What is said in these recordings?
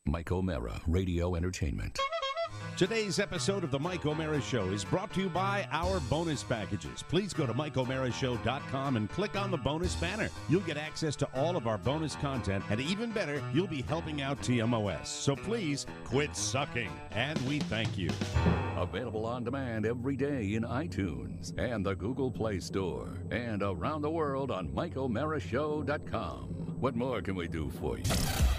Mike O'Mara, Radio Entertainment. Today's episode of the Mike O'Mara Show is brought to you by our bonus packages. Please go to MikeO'MaraShow.com and click on the bonus banner. You'll get access to all of our bonus content, and even better, you'll be helping out TMOS. So please quit sucking, and we thank you. Available on demand every day in iTunes and the Google Play Store, and around the world on MikeO'MaraShow.com. What more can we do for you?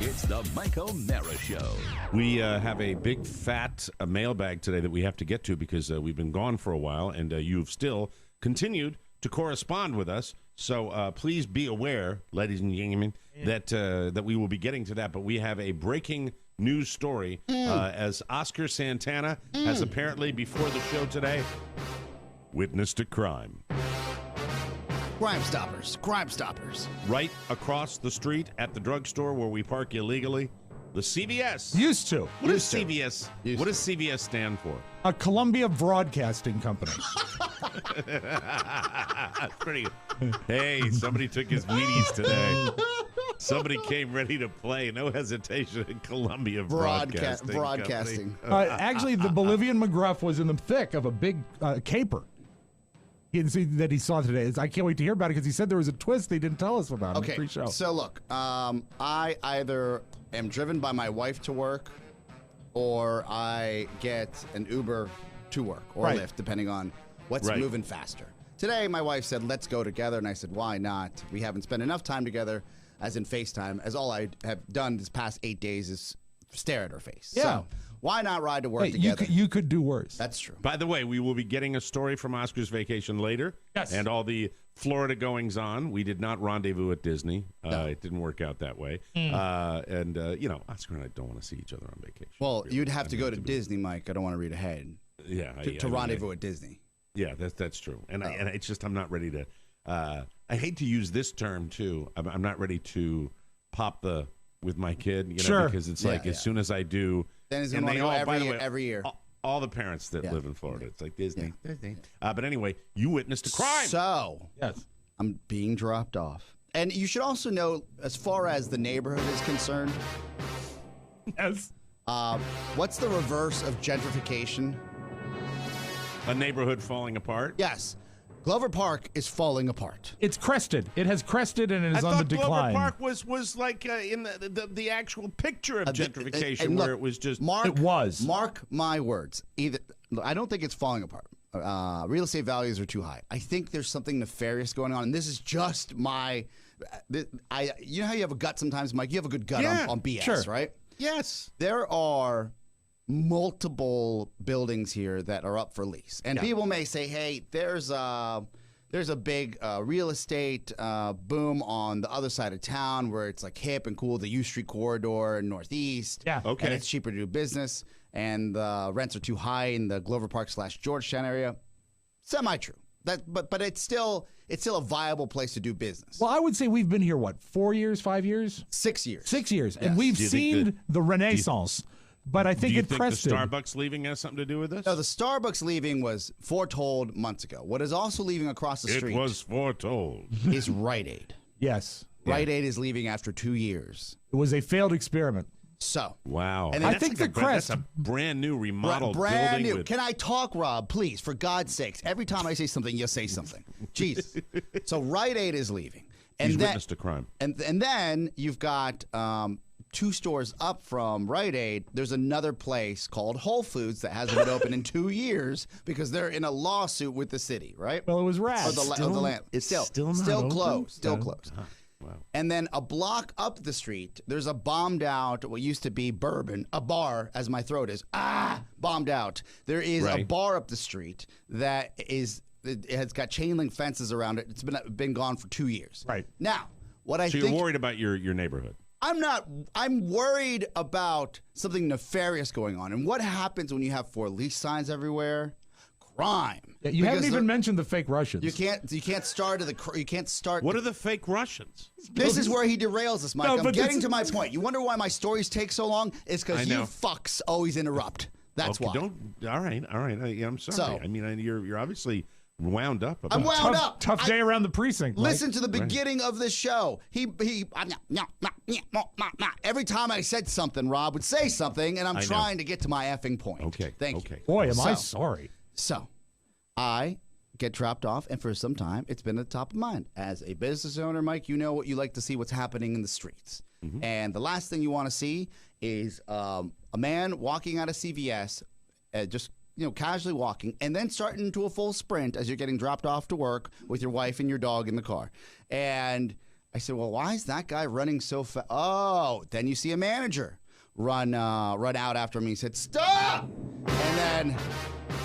It's the Mike O'Mara Show. We have a big, fat mailbag today that we have to get to because we've been gone for a while, and you've still continued to correspond with us. So please be aware, ladies and gentlemen, that we will be getting to that. But we have a breaking news story as Oscar Santana has apparently, before the show today, witnessed a crime. Crime Stoppers. Crime Stoppers. Right across the street at the drugstore where we park illegally, the CVS. Used to. What does CVS? What does CVS stand for? A Columbia Broadcasting Company. That's pretty good. Hey, somebody took his Wheaties today. Somebody came ready to play. No hesitation at Columbia Broadcasting. Actually, the Bolivian McGruff was in the thick of a big caper. That he saw today. I can't wait to hear about it because he said there was a twist they didn't tell us about. Okay, Pre-show. So look, I either am driven by my wife to work, or I get an Uber to work or Lyft, depending on what's moving faster. Today, my wife said, "Let's go together," and I said, "Why not? We haven't spent enough time together, as in FaceTime, as all I have done this past 8 days is stare at her face." Yeah. So why not ride to work together? You could do worse. That's true. By the way, we will be getting a story from Oscar's vacation later. Yes. And all the Florida goings-on. We did not rendezvous at Disney. No. It didn't work out that way. Oscar and I don't want to see each other on vacation. Well, you'd have to go to Disney, Mike. I don't want to read ahead. Yeah. To rendezvous at Disney. Yeah, that's true. And it's just I'm not ready to I hate to use this term, too. I'm not ready to pop with my kid, because it's as soon as I do. Then he's going to go every year. All the parents that live in Florida, it's like Disney. Yeah. But anyway, you witnessed a crime. So, yes, I'm being dropped off. And you should also know, as far as the neighborhood is concerned, yes. What's the reverse of gentrification? A neighborhood falling apart? Yes. Glover Park is falling apart. It's crested. It has crested and it is on the decline. Glover Park was like in the actual picture of gentrification, look, where it was just. Mark my words. I don't think it's falling apart. Real estate values are too high. I think there's something nefarious going on, and this is just my. You know how you have a gut sometimes, Mike? You have a good gut on BS, right? Yes. There are multiple buildings here that are up for lease, and people may say, "Hey, there's a big real estate boom on the other side of town where it's like hip and cool, the U Street corridor in Northeast. Yeah, okay, and it's cheaper to do business, and the rents are too high in the Glover Park / Georgetown area." Semi-true. But it's still a viable place to do business. Well, I would say we've been here 4 years, 5 years, 6 years, 6 years, yes. and we've seen the Renaissance. But I think it crested. Do you think the Starbucks leaving has something to do with this? No, the Starbucks leaving was foretold months ago. What is also leaving across the street? It was foretold. Is Rite Aid. Yes. Rite Aid is leaving after 2 years. It was a failed experiment. So. Wow. And I think the crest. That's a brand new remodeled brand building. new. Can I talk, Rob? Please, for God's sakes. Every time I say something, you say something. Jeez. So Rite Aid is leaving. And He's witnessed a crime. And then you've got 2 stores up from Rite Aid. There's another place called Whole Foods that hasn't been open in 2 years because they're in a lawsuit with the city, right? Well, it was rats. Or the land. It's still closed. Still closed. Wow. And then a block up the street, there's a bombed out, what used to be Bourbon, a bar, as my throat is, bombed out. There is a bar up the street that it has got chain link fences around it. It's been gone for 2 years. Right. Now, So you're worried about your neighborhood? I'm not. I'm worried about something nefarious going on. And what happens when you have for lease signs everywhere? Crime. Yeah, you haven't even mentioned the fake Russians. You can't start What are the fake Russians? This is where he derails us, Mike. No, I'm getting to my point. You wonder why my stories take so long? It's because you fucks always interrupt. That's why. All right. I'm sorry. So, I mean, you're obviously wound up about? I'm wound up. Tough day around the precinct. Mike. Listen to the beginning of this show. Every time I said something, Rob would say something, and I'm trying to get to my effing point. Okay. Thank you. Boy, am I sorry. So, I get dropped off, and for some time, it's been at the top of mind. As a business owner, Mike, you know what you like to see what's happening in the streets. Mm-hmm. And the last thing you want to see is a man walking out of CVS, just casually walking, and then starting into a full sprint as you're getting dropped off to work with your wife and your dog in the car. And I said, well, why is that guy running so fast? Oh, then you see a manager run out after him. He said, stop! And then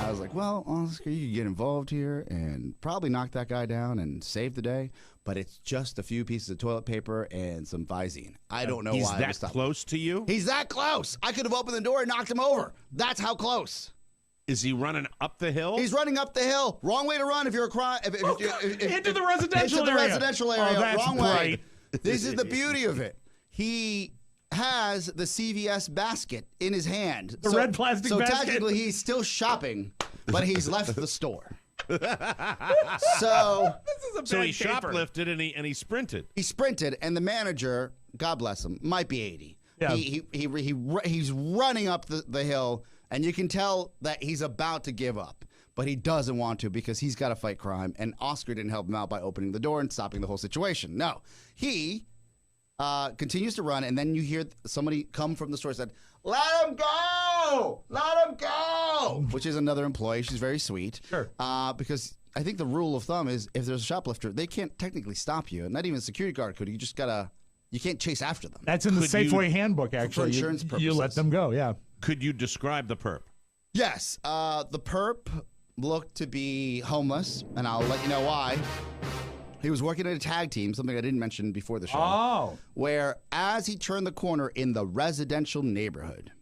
I was like, well, Oscar, you could get involved here and probably knock that guy down and save the day. But it's just a few pieces of toilet paper and some Visine. I don't know why. He's that close to you? He's that close. I could have opened the door and knocked him over. That's how close. Is he running up the hill? He's running up the hill. Wrong way to run if you're a crime. Into the residential area. Residential area. Oh, that's Wrong bright. way. This is the beauty of it. He has the CVS basket in his hand. The red plastic basket. So technically he's still shopping, but he's left the store. So he shoplifted and he sprinted. He sprinted, and the manager, God bless him, might be 80. Yeah. He's running up the hill, and you can tell that he's about to give up, but he doesn't want to because he's got to fight crime, and Oscar didn't help him out by opening the door and stopping the whole situation. No, he continues to run, and then you hear somebody come from the store and said, let him go! Let him go! Which is another employee. She's very sweet. Sure. Because I think the rule of thumb is if there's a shoplifter, they can't technically stop you. Not even a security guard could. You just you can't chase after them. That's in the Safeway handbook, actually. For insurance purposes. You let them go, yeah. Could you describe the perp? Yes. The perp looked to be homeless, and I'll let you know why. He was working at a tag team, something I didn't mention before the show. Oh. Where as he turned the corner in the residential neighborhood,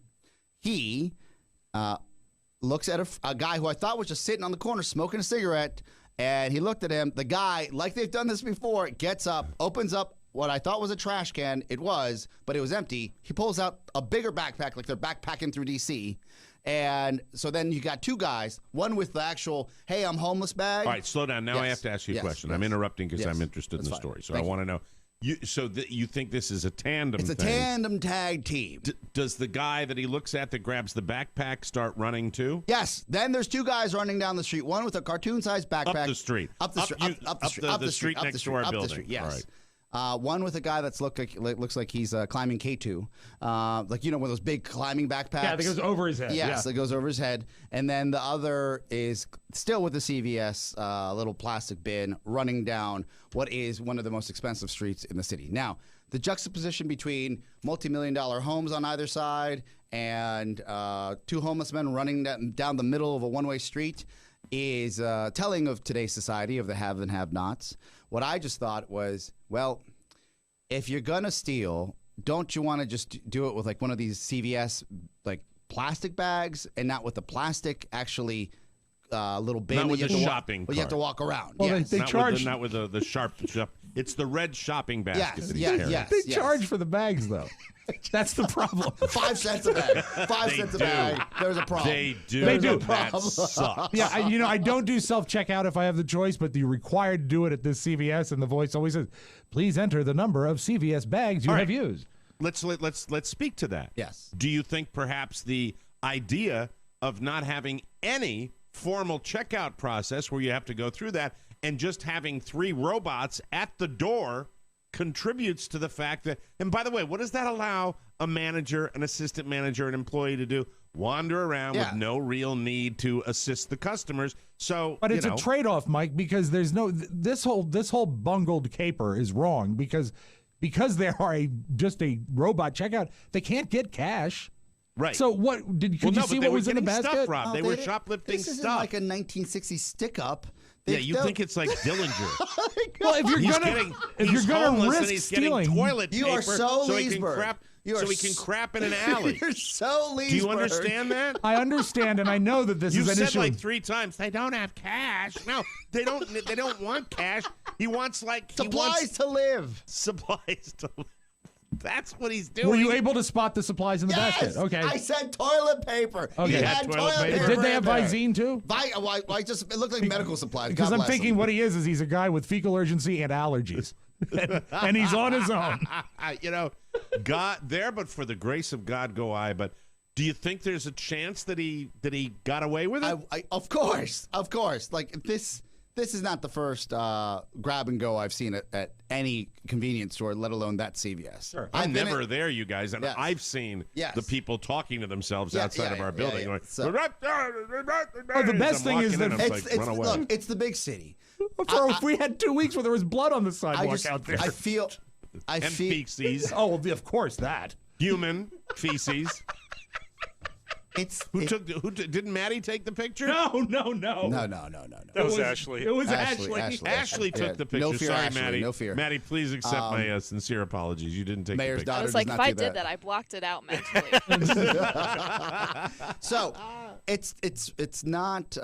he looks at a guy who I thought was just sitting on the corner smoking a cigarette, and he looked at him. The guy, like they've done this before, gets up, opens up what I thought was a trash can. It was, but it was empty. He pulls out a bigger backpack, like they're backpacking through D.C., and so then you got two guys, one with the actual, hey, I'm homeless bag. All right, slow down. Now I have to ask you a question. I'm interrupting because I'm interested in the story. So I want to know, you think this is a tandem thing? It's a tandem tag team. Does the guy that he looks at that grabs the backpack start running too? Yes. Then there's two guys running down the street, one with a cartoon-sized backpack. Up the street. Up the street next to our building. Yes. All right. One with a guy that's looks like he's climbing K2, like one of those big climbing backpacks. Yeah, that goes over his head. Yes, that goes over his head. And then the other is still with the CVS little plastic bin, running down what is one of the most expensive streets in the city. Now, the juxtaposition between multi-million-dollar homes on either side and two homeless men running down the middle of a one-way street is telling of today's society of the have and have-nots. What I just thought was, well, if you're going to steal, don't you want to just do it with like one of these CVS like plastic bags and not with the plastic actually little bin? Not with the shopping cart. You have to walk around. Well, they charge. Not with the sharp. It's the red shopping basket that he's carrying. Yes, they charge for the bags, though. That's the problem. 5 cents a bag. 5 cents a bag. There's a problem. They do. They do. That sucks. Yeah, I don't do self-checkout if I have the choice, but you're required to do it at this CVS, and the voice always says, please enter the number of CVS bags you have used. Let's speak to that. Yes. Do you think perhaps the idea of not having any formal checkout process where you have to go through that and just having 3 robots at the door contributes to the fact that, and by the way, what does that allow a manager, an assistant manager, an employee to do? Wander around with no real need to assist the customers. So, but it's a trade-off, Mike, because there's no this whole bungled caper is wrong because they are just a robot checkout. They can't get cash. Right. So what could you see what was in the basket? Stuff, Rob. They were shoplifting this stuff. Like a 1960s stick-up. You think it's like Dillinger? Well, if you're gonna risk he's stealing, getting toilet paper, you are so he can crap in an alley. You're so Leesburg. Do you understand that? I understand, and I know that this is an issue. You said like 3 times. They don't have cash. No, they don't. They don't want cash. He wants supplies to live. Supplies to live. That's what he's doing. Were you able to spot the supplies in the basket? Okay. I said toilet paper. Okay. He had toilet paper. Did they have in there. Visine too? It looked like medical supplies. Because God I'm bless thinking him. what he is he's a guy with fecal urgency and allergies. And he's on his own. God there, but for the grace of God go I. But do you think there's a chance that he got away with it? Of course. Like this is not the first grab and go I've seen at any convenience store, let alone that CVS. Sure. I'm never there, you guys, and Yes. I've seen Yes. the people talking to themselves outside of our building. Going, The best thing is that look, it's the big city. if we had 2 weeks where there was blood on the sidewalk out there. I feel. and feces, Oh, well, of course that. human feces. Didn't Maddie take the picture? No. No. That was Ashley. It was Ashley. Ashley. Ashley took the picture. No fear, Sorry, Ashley, Maddie. no fear. Maddie, please accept my sincere apologies. You didn't take Mayor's the daughter picture. I was like, does if not I do did that, I blocked it out mentally. So, it's not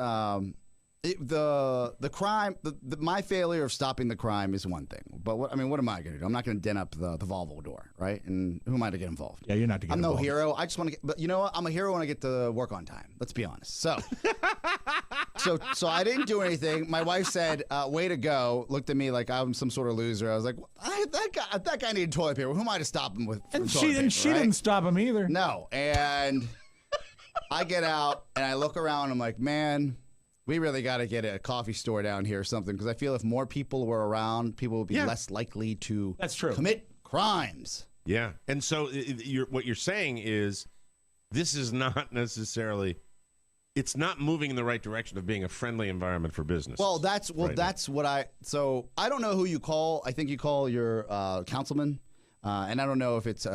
the crime. My failure of stopping the crime is one thing, but what am I going to do? I'm not going to dent up the Volvo door, right? And who am I to get involved? Yeah, you're not to get I'm involved. no hero. I just want to get. But you know what? I'm a hero when I get to work on time. Let's be honest. So, so I didn't do anything. My wife said, "Way to go!" Looked at me like I'm some sort of loser. I was like, that guy needed toilet paper. Who am I to stop him with? And toilet paper, she right? didn't stop him either. No, and I get out and I look around. I'm like, man, we really got to get a coffee store down here or something, because I feel if more people were around, people would be less likely to That's true. commit crimes. Yeah, and so what you're saying is this is not necessarily. It's not moving in the right direction of being a friendly environment for business. Well, that's what I. So I don't know who you call. I think you call your councilman. And I don't know if it's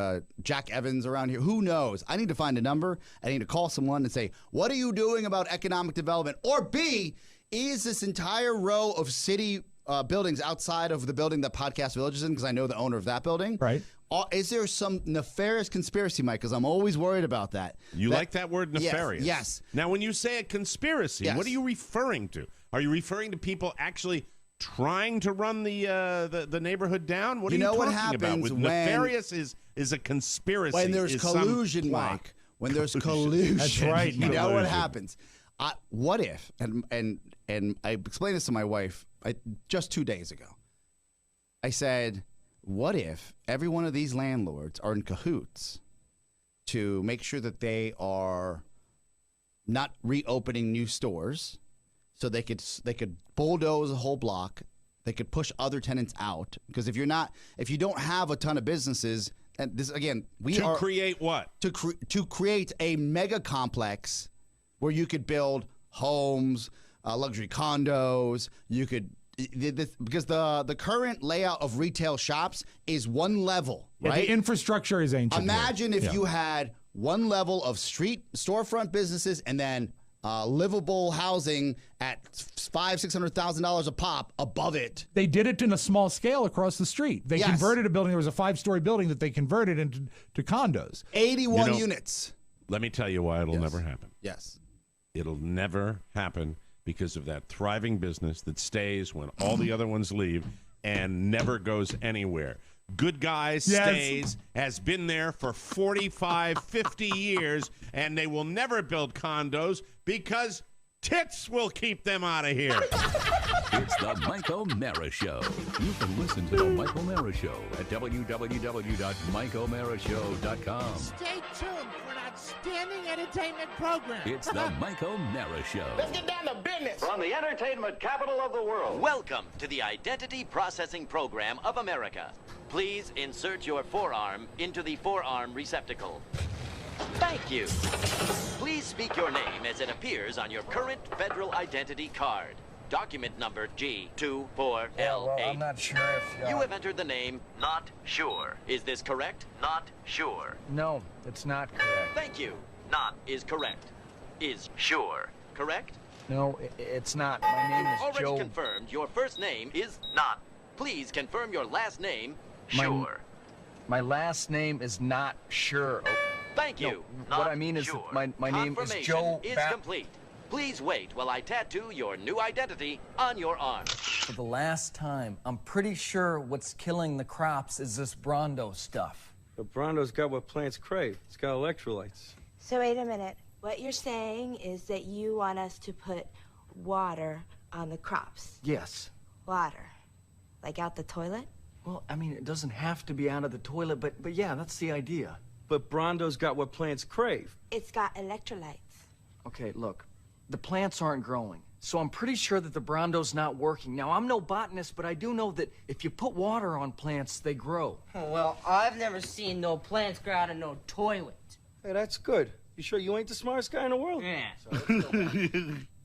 Jack Evans around here. Who knows? I need to find a number. I need to call someone and say, what are you doing about economic development? Or B, is this entire row of city buildings outside of the building that Podcast Village is in, because I know the owner of that building. Right. Is there some nefarious conspiracy, Mike? Because I'm always worried about that. You like that word, nefarious? Yes. Now, when you say a conspiracy, what are you referring to? Are you referring to people actually trying to run the neighborhood down? What are you talking about? With nefarious is a conspiracy. When there's collusion, Mike. When there's collusion. That's right. You know what happens? What if? And I explained this to my wife just 2 days ago. I said, what if every one of these landlords are in cahoots to make sure that they are not reopening new stores, so they could bulldoze a whole block, they could push other tenants out, because if you don't have a ton of businesses, and this again, create what? To create a mega complex where you could build homes, luxury condos, you could. Because the current layout of retail shops is one level, right? The infrastructure is ancient. Imagine if you had one level of street storefront businesses and then livable housing at $500,000-$600,000 a pop above it. They did it in a small scale across the street. They converted a building. There was a 5-story building that they converted into condos. 81 units. Let me tell you why it'll never happen. Yes. It'll never happen because of that thriving business that stays when all the other ones leave and never goes anywhere. Good Guys stays, has been there for 45, 50 years, and they will never build condos because tits will keep them out of here. It's the Mike O'Mara Show. You can listen to the Mike O'Mara Show at www.mikeomarashow.com. Stay tuned for an outstanding entertainment program. It's the Mike O'Mara Show. Let's get down to business. From the entertainment capital of the world. Welcome to the Identity Processing Program of America. Please insert your forearm into the forearm receptacle. Thank you. Please speak your name as it appears on your current federal identity card. Document number G24L8. Well, I'm not sure if... You have entered the name Not Sure. Is this correct? Not Sure. No, it's not correct. Thank you. Not is correct. Is Sure correct? No, it's not. My name is Already Joe... confirmed your first name is Not. Please confirm your last name, Sure. My last name is not Sure. Thank you. No, what I mean is Sure. my name is Joe... is complete. Please wait while I tattoo your new identity on your arm. For the last time, I'm pretty sure what's killing the crops is this Brondo stuff. But Brondo's got what plants crave. It's got electrolytes. So wait a minute. What you're saying is that you want us to put water on the crops? Yes. Water? Like out the toilet? Well, I mean, it doesn't have to be out of the toilet, but yeah, that's the idea. But Brondo's got what plants crave. It's got electrolytes. Okay, look, the plants aren't growing, so I'm pretty sure that the Brondo's not working. Now, I'm no botanist, but I do know that if you put water on plants, they grow. Oh, well, I've never seen no plants grow out of no toilet. Hey, that's good. You sure you ain't the smartest guy in the world? Yeah.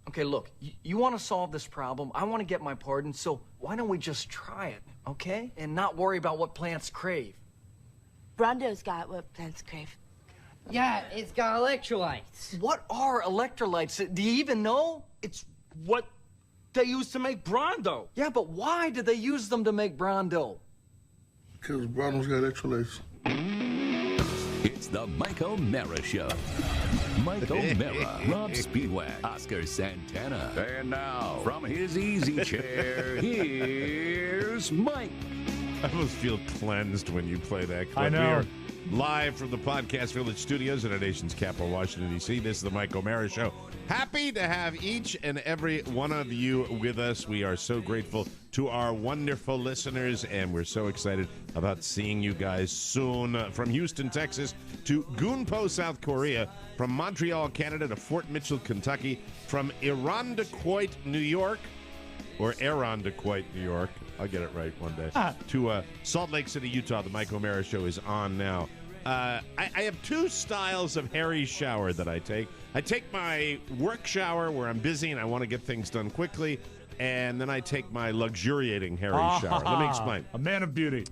Okay, look, you want to solve this problem. I want to get my pardon, so why don't we just try it, okay? And not worry about what plants crave. Brondo's got what plants crave. Yeah, it's got electrolytes. What are electrolytes? Do you even know? It's what they use to make Brondo. Yeah, but why do they use them to make Brondo? Because Brondo's got electrolytes. It's the Mike O'Mara Show. Mike O'Mara, Rob Speedway, Oscar Santana. And now, from his easy chair, here's Mike. I almost feel cleansed when you play that clip. I know. We are live from the Podcast Village studios in our nation's capital, Washington, D.C. This is the Mike O'Mara Show. Happy to have each and every one of you with us. We are so grateful to our wonderful listeners, and we're so excited about seeing you guys soon. From Houston, Texas, to Gunpo, South Korea, from Montreal, Canada, to Fort Mitchell, Kentucky, from Irondequoit, New York, or Irondequoit, New York. I'll get it right one day. To Salt Lake City, Utah. The Mike O'Mara Show is on now. I have two styles of hairy shower that I take. I take my work shower where I'm busy and I want to get things done quickly, and then I take my luxuriating hairy shower. Let me explain. A man of beauty.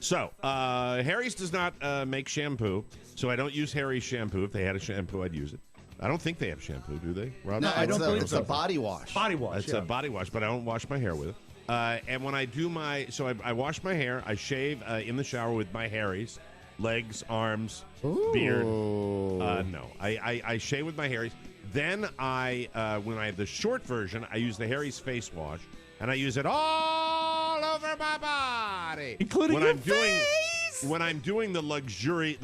So, Harry's does not make shampoo, so I don't use Harry's shampoo. If they had a shampoo, I'd use it. I don't think they have shampoo, do they, Rob? No, I don't believe it's so. a body wash. Body wash. It's a body wash, but I don't wash my hair with it. And when I do I wash my hair, I shave in the shower with my Harry's, legs, arms, beard. No, I shave with my Harry's. Then when I have the short version, I use the Harry's face wash, and I use it all over my body, including when your I'm face. When I'm doing the luxury.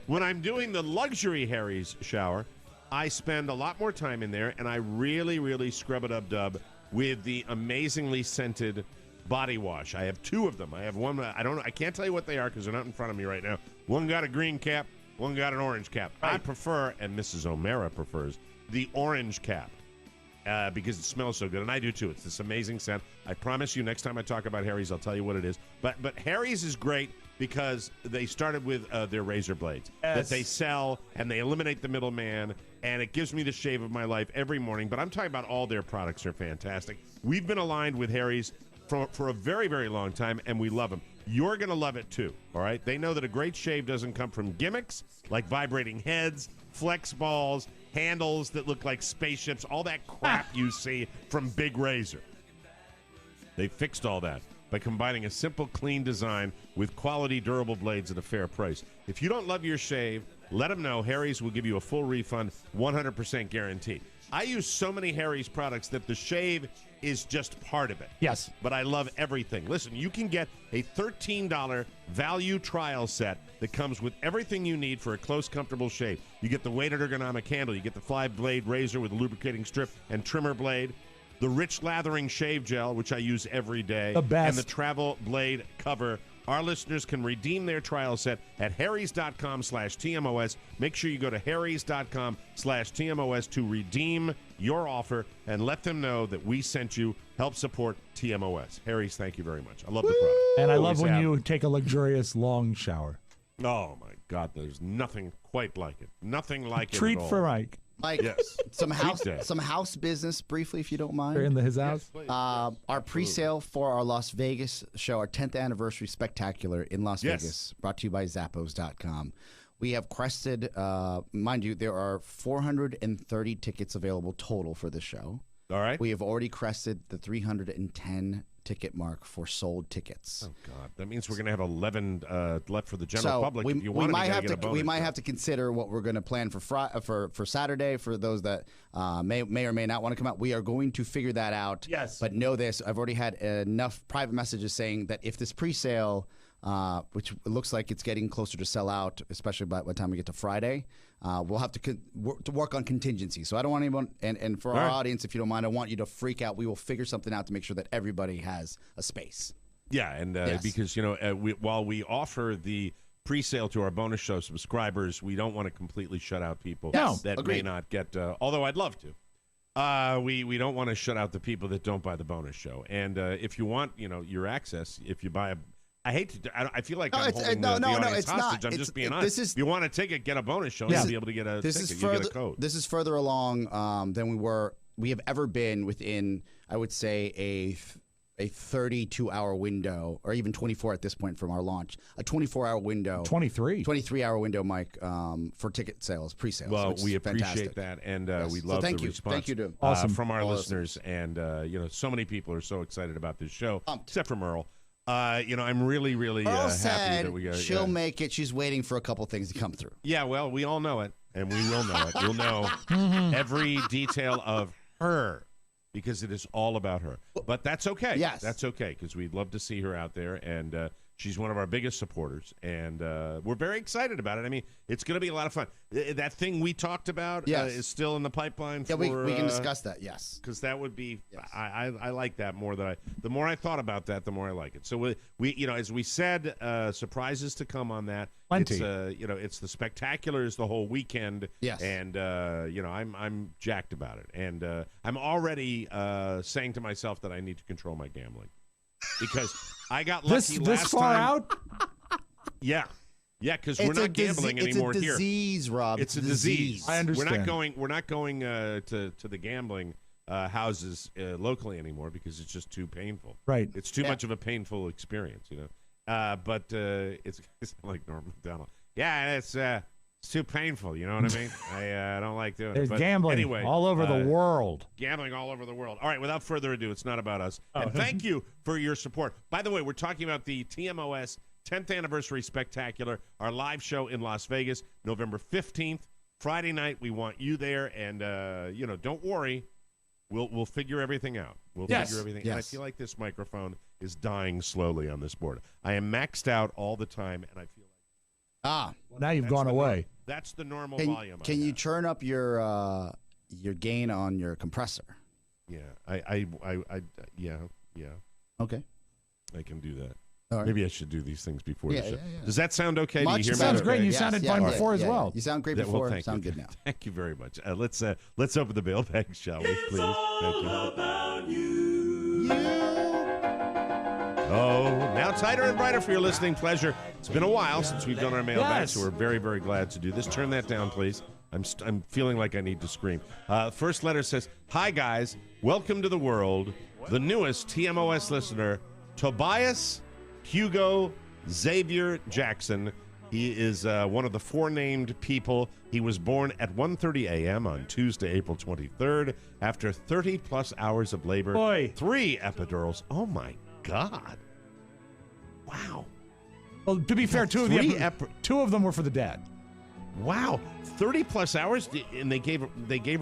When I'm doing the luxury Harry's shower, I spend a lot more time in there, and I really, really scrub it up dub with the amazingly scented body wash. I have two of them. I have one. I can't tell you what they are because they're not in front of me right now. One got a green cap. One got an orange cap. Right. I prefer, and Mrs. O'Mara prefers, the orange cap because it smells so good, and I do too. It's this amazing scent. I promise you, next time I talk about Harry's, I'll tell you what it is. But Harry's is great because they started with their razor blades that they sell, and they eliminate the middleman, and it gives me the shave of my life every morning. But I'm talking about all their products are fantastic. We've been aligned with Harry's for a very, very long time, and we love them. You're going to love it, too, all right? They know that a great shave doesn't come from gimmicks like vibrating heads, flex balls, handles that look like spaceships, all that crap you see from Big Razor. They fixed all that by combining a simple, clean design with quality, durable blades at a fair price. If you don't love your shave, let them know. Harry's will give you a full refund, 100% guaranteed. I use so many Harry's products that the shave is just part of it. Yes. But I love everything. Listen, you can get a $13 value trial set that comes with everything you need for a close, comfortable shave. You get the weighted ergonomic handle. You get the 5-blade razor with a lubricating strip and trimmer blade. The rich lathering shave gel, which I use every day. The best. And the travel blade cover. Our listeners can redeem their trial set at harrys.com/TMOS. Make sure you go to harrys.com/TMOS to redeem your offer and let them know that we sent you. Help support TMOS. Harry's, thank you very much. I love the product. And I love when you take a luxurious long shower. Oh, my God. There's nothing quite like it. Nothing like it Treat at all. for Mike. Mike, yes. some house business briefly, if you don't mind. They're in his house. Yes, our pre-sale for our Las Vegas show, our 10th anniversary spectacular in Las Vegas, brought to you by Zappos.com. We have crested, mind you, there are 430 tickets available total for this show. All right. We have already crested the 310 ticket mark for sold tickets. Oh God, that means we're going to have 11 left for the general So public. we, If you we want might to have get to a bonus we might show. have to consider what we're going to plan for Saturday for those that may or may not want to come out. We are going to figure that out. Yes. But know this: I've already had enough private messages saying that if this pre-sale, which it looks like it's getting closer to sell out, especially by the time we get to Friday, we'll have to work on contingency. So I don't want anyone, and for our audience, if you don't mind, I want you to freak out. We will figure something out to make sure that everybody has a space. Yeah, and because while we offer the pre-sale to our bonus show subscribers, we don't want to completely shut out people that may not get. Although I'd love to. We don't want to shut out the people that don't buy the bonus show. And if you want, your access, if you buy a. I hate to. I feel like I'm holding the audience it's hostage. not. I'm just being honest. If you want a ticket, get a bonus show. You'll be able to get a ticket. You get a code. This is further along than we have ever been within, I would say, a 32-hour window, or even 24 at this point from our launch. A 24-hour window. 23-hour window, Mike, for ticket sales, pre-sales. Well, we appreciate that, and we love the response. Thank you from our listeners, and so many people are so excited about this show, except for Merle. I'm really, really Earl happy said that we got. She'll make it. She's waiting for a couple things to come through. Yeah, well, we all know it, and we will know it. We'll know every detail of her because it is all about her. But that's okay. Yes, that's okay because we'd love to see her out there, and she's one of our biggest supporters, and we're very excited about it. I mean, it's going to be a lot of fun. That thing we talked about is still in the pipipeline. Yeah, we can discuss that. Yes, because that would be. Yes. I like that more than the more I thought about that, the more I like it. So we as we said, surprises to come on that. Plenty. It's the Spectaculars the whole weekend. Yes, and I'm jacked about it, and I'm already saying to myself that I need to control my gambling. Because I got lucky this far time. Out? Yeah, because we're not gambling anymore here. It's a disease, Rob. It's a disease. I understand. We're not going to the gambling houses locally anymore because it's just too painful. Right. It's too much of a painful experience, But it's like Norm Macdonald. Yeah, it's too painful. You know what I mean? I don't like doing There's it. But gambling anyway, all over the world. Gambling all over the world. All right, without further ado, it's not about us. And thank you for your support. By the way, we're talking about the TMOS 10th Anniversary Spectacular, our live show in Las Vegas, November 15th, Friday night. We want you there, and, don't worry. We'll figure everything out. We'll figure everything out. And I feel like this microphone is dying slowly on this board. I am maxed out all the time, and I feel like... Well, now you've gone away. That's the normal volume. Can you turn up your gain on your compressor? Yeah, yeah. Okay, I can do that. All right. Maybe I should do these things before the show. Yeah. Does that sound okay? Do you hear me? Sounds great. You sounded fine before as well. You sound great before. Well, sound good now. Thank you very much. Let's open the mailbag, shall we, please? Thank you. About you. Oh, now tighter and brighter for your listening pleasure. It's been a while since we've done our mailbag, so we're very, very glad to do this. Turn that down, please. I'm feeling like I need to scream. First letter says, "Hi, guys. Welcome to the world. The newest TMOS listener, Tobias Hugo Xavier Jackson. He is one of the four named people. He was born at 1:30 a.m. on Tuesday, April 23rd, after 30-plus hours of labor. 3 epidurals. Oh, my God. Wow. Well, to be fair, two of them were for the dad. Wow. 30-plus hours, and they gave her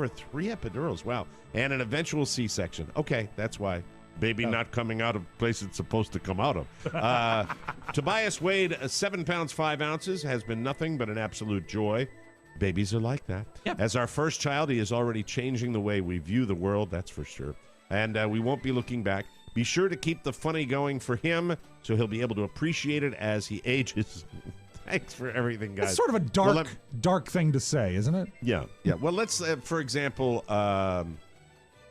3 epidurals. Wow. And an eventual C-section. Okay, that's why. Baby not coming out of place it's supposed to come out of. Tobias weighed 7 pounds 5 ounces, has been nothing but an absolute joy. Babies are like that. Yep. As our first child, he is already changing the way we view the world, that's for sure. And we won't be looking back. Be sure to keep the funny going for him so he'll be able to appreciate it as he ages. Thanks for everything, guys. It's sort of a dark thing to say, isn't it? Yeah. Well, let's, for example,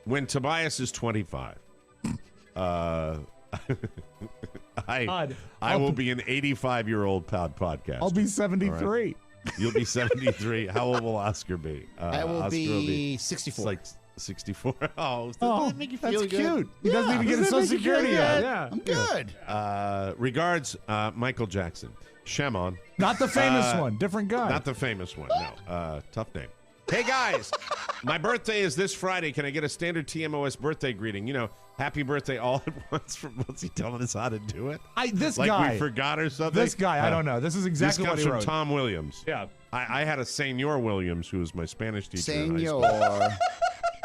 when Tobias is 25, I will be an 85-year-old podcast. I'll be 73. Right? You'll be 73. How old will Oscar be? I will be 64. It's like 64. Oh, does that make you that's feel cute. good? He doesn't even get his Social Security yet. Yeah, I'm good. Regards, Michael Jackson. Shemon. Not the famous one. Different guy. Not the famous one, no. Tough name. Hey, guys, my birthday is this Friday. Can I get a standard TMOS birthday greeting? You know, happy birthday all at once. What's he telling us how to do it? This like guy. We forgot or something? This guy, I don't know. This is exactly what he wrote. This comes from Tom Williams. Yeah. I had a Senor Williams who was my Spanish teacher in high school. Senor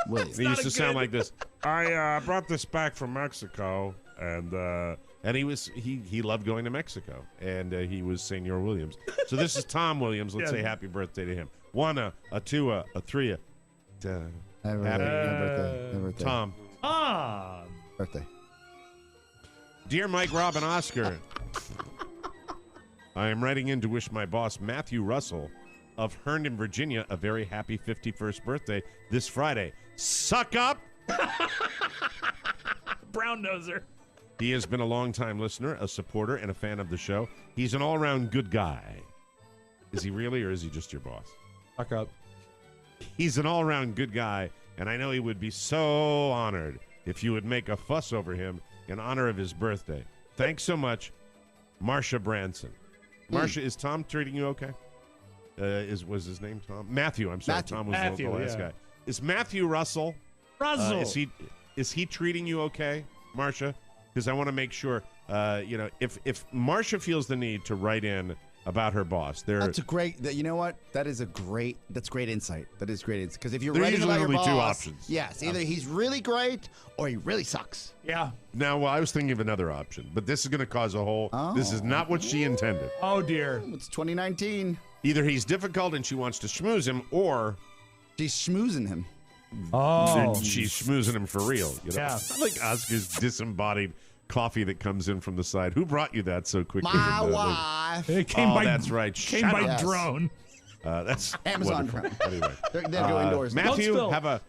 Williams. He used to sound like this. I brought this back from Mexico, and he loved going to Mexico, and he was Senor Williams. So this is Tom Williams. Let's say happy birthday to him. 1, a 2, a 3, a. Happy birthday. Tom. Birthday. Dear Mike, Rob, and Oscar, I am writing in to wish my boss, Matthew Russell, of Herndon, Virginia, a very happy 51st birthday this Friday. Suck up! Brown noser. He has been a longtime listener, a supporter, and a fan of the show. He's an all-around good guy. Is he really, or is he just your boss? Suck up. He's an all-around good guy, and I know he would be so honored if you would make a fuss over him in honor of his birthday. Thanks so much, Marcia Branson. Marcia, is Tom treating you okay? Was his name Tom? Matthew. I'm sorry. Matthew. Tom was the last guy. Is Matthew Russell? Is he treating you okay, Marcia? Because I want to make sure. If Marcia feels the need to write in about her boss, that's a great. You know what? That's great insight. That is great insight. Because if you're there writing usually about your only two boss, options. yes, either he's really great or he really sucks. Yeah. Now, I was thinking of another option, but this is going to cause a whole. This is not what she intended. Oh dear. It's 2019. Either he's difficult and she wants to schmooze him, or she's schmoozing him. Oh, she's schmoozing him for real. You know? Yeah. I like Oscar's disembodied coffee that comes in from the side. Who brought you that so quickly? My wife. It came by. That's right. Came by drone. That's Amazon wonderful. drone. Anyway, they go indoors. Matthew, have a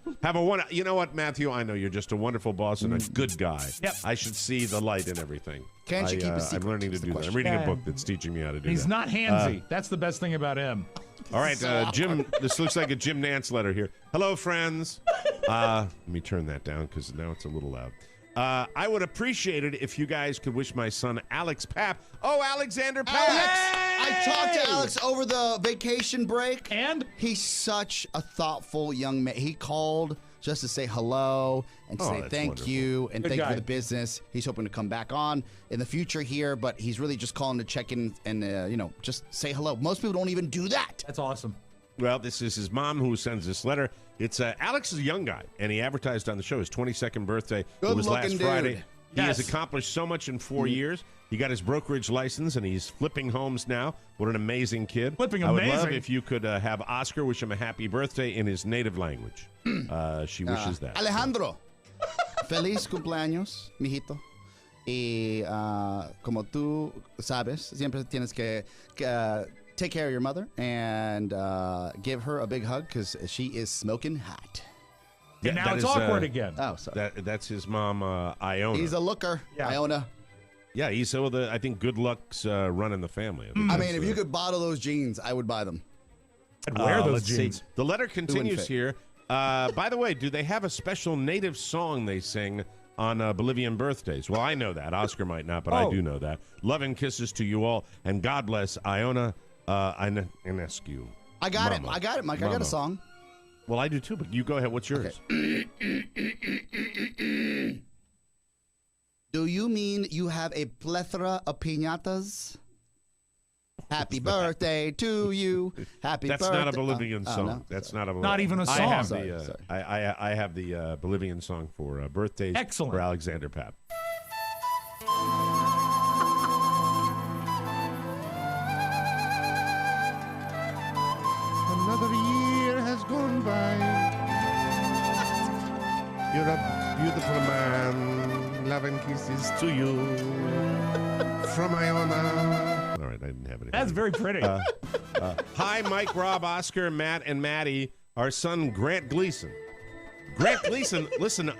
one. You know what, Matthew? I know you're just a wonderful boss and a good guy. Yep. I should see the light in everything. Can't you keep a secret? I'm learning to do that. I'm reading a book that's teaching me how to do He's that. not handsy. That's the best thing about him. All right, Jim. This looks like a Jim Nance letter here. Hello, friends. Let me turn that down because now it's a little loud. I would appreciate it if you guys could wish my son Alex Papp. Oh, Alexander Papp! I talked to Alex over the vacation break, and he's such a thoughtful young man. He called just to say hello and say thank wonderful. you and Good thank you guy. for the business. He's hoping to come back on in the future here, but he's really just calling to check in and just say hello. Most people don't even do that. That's awesome. Well, this is his mom who sends this letter. It's Alex is a young guy, and he advertised on the show his 22nd birthday. It was last Good-looking Friday. dude. He has Yes. accomplished so much in 4 years. He got his brokerage license, and he's flipping homes now. What an amazing kid. Flipping I would love amazing. if you could have Oscar wish him a happy birthday in his native language. She wishes that. Alejandro, feliz cumpleaños, mijito. Y como tú sabes, siempre tienes que take care of your mother and give her a big hug because she is smoking hot. And now it's awkward again. Oh, sorry. That's his mom, Iona. He's a looker, Yeah. Iona. Yeah, he's I think good luck's running the family. I mean, if you could bottle those jeans, I would buy them. I'd wear those let's jeans. see. The letter continues fit. here. By the way, do they have a special native song they sing on Bolivian birthdays? Well, I know that. Oscar might not, but I do know that. Love and kisses to you all, and God bless Iona Inescu. I got Mama. it. I got it, Mike. I got Mama. a song. Well, I do too, but you go ahead. What's yours? Do you mean you have a plethora of piñatas? Happy birthday to you. Happy That's birthday. not a Bolivian Oh, song. no? That's not a. Not even a I song. have Sorry, the. sorry. I have the Bolivian song for birthdays. Excellent. For Alexander Papp. Another year has gone by. You're a beautiful man. Love and kisses to you from Iona. All right, I didn't have anything. That's very pretty. Hi, Mike, Rob, Oscar, Matt, and Maddie. Our son, Grant Gleason. Grant Gleason, listen,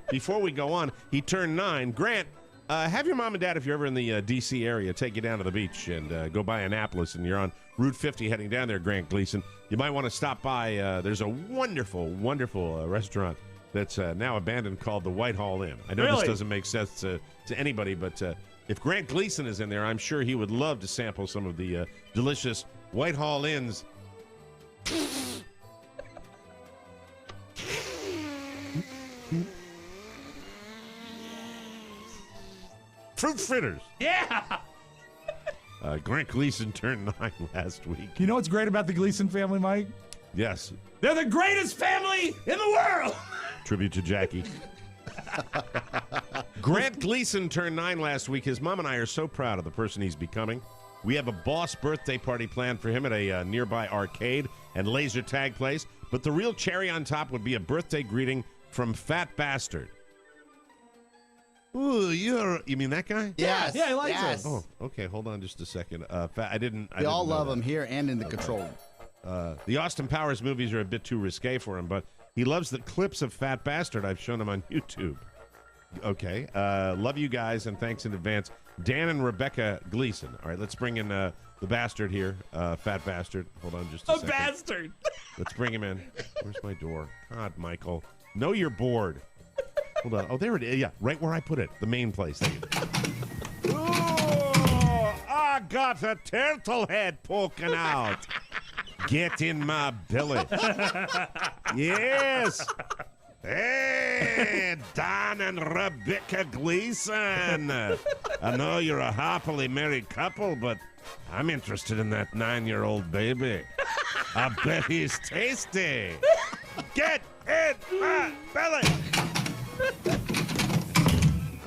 before we go on, he turned 9. Grant, have your mom and dad, if you're ever in the D.C. area, take you down to the beach and go by Annapolis, and you're on Route 50 heading down there, Grant Gleason. You might want to stop by. There's a wonderful, wonderful restaurant that's now abandoned called the Whitehall Inn. I know this Really? doesn't make sense to anybody, but if Grant Gleason is in there, I'm sure he would love to sample some of the delicious Whitehall Inn's Fruit fritters. Yeah. Grant Gleason turned 9 last week. You know what's great about the Gleason family, Mike? Yes. They're the greatest family in the world. Tribute to Jackie. Grant Gleason turned 9 last week. His mom and I are so proud of the person he's becoming. We have a boss birthday party planned for him at a nearby arcade and laser tag place. But the real cherry on top would be a birthday greeting from Fat Bastard. Ooh, you mean that guy? Yes. Yeah, he likes Oh, okay. Hold on just a second. We all love him here and in the control room. The Austin Powers movies are a bit too risque for him, but he loves the clips of Fat Bastard I've shown him on YouTube. Okay. Love you guys, and thanks in advance. Dan and Rebecca Gleason. All right, let's bring in the bastard here, Fat Bastard. Hold on just a second. Bastard. Let's bring him in. Where's my door? God, Michael. Know you're bored. Hold on. Oh, there it is. Yeah, right where I put it. The main place. Ooh, I got a turtle head poking out. Get in my belly. Yes. Hey, Don and Rebecca Gleason. I know you're a happily married couple, but I'm interested in that 9-year-old baby. I bet he's tasty. Get in my belly. I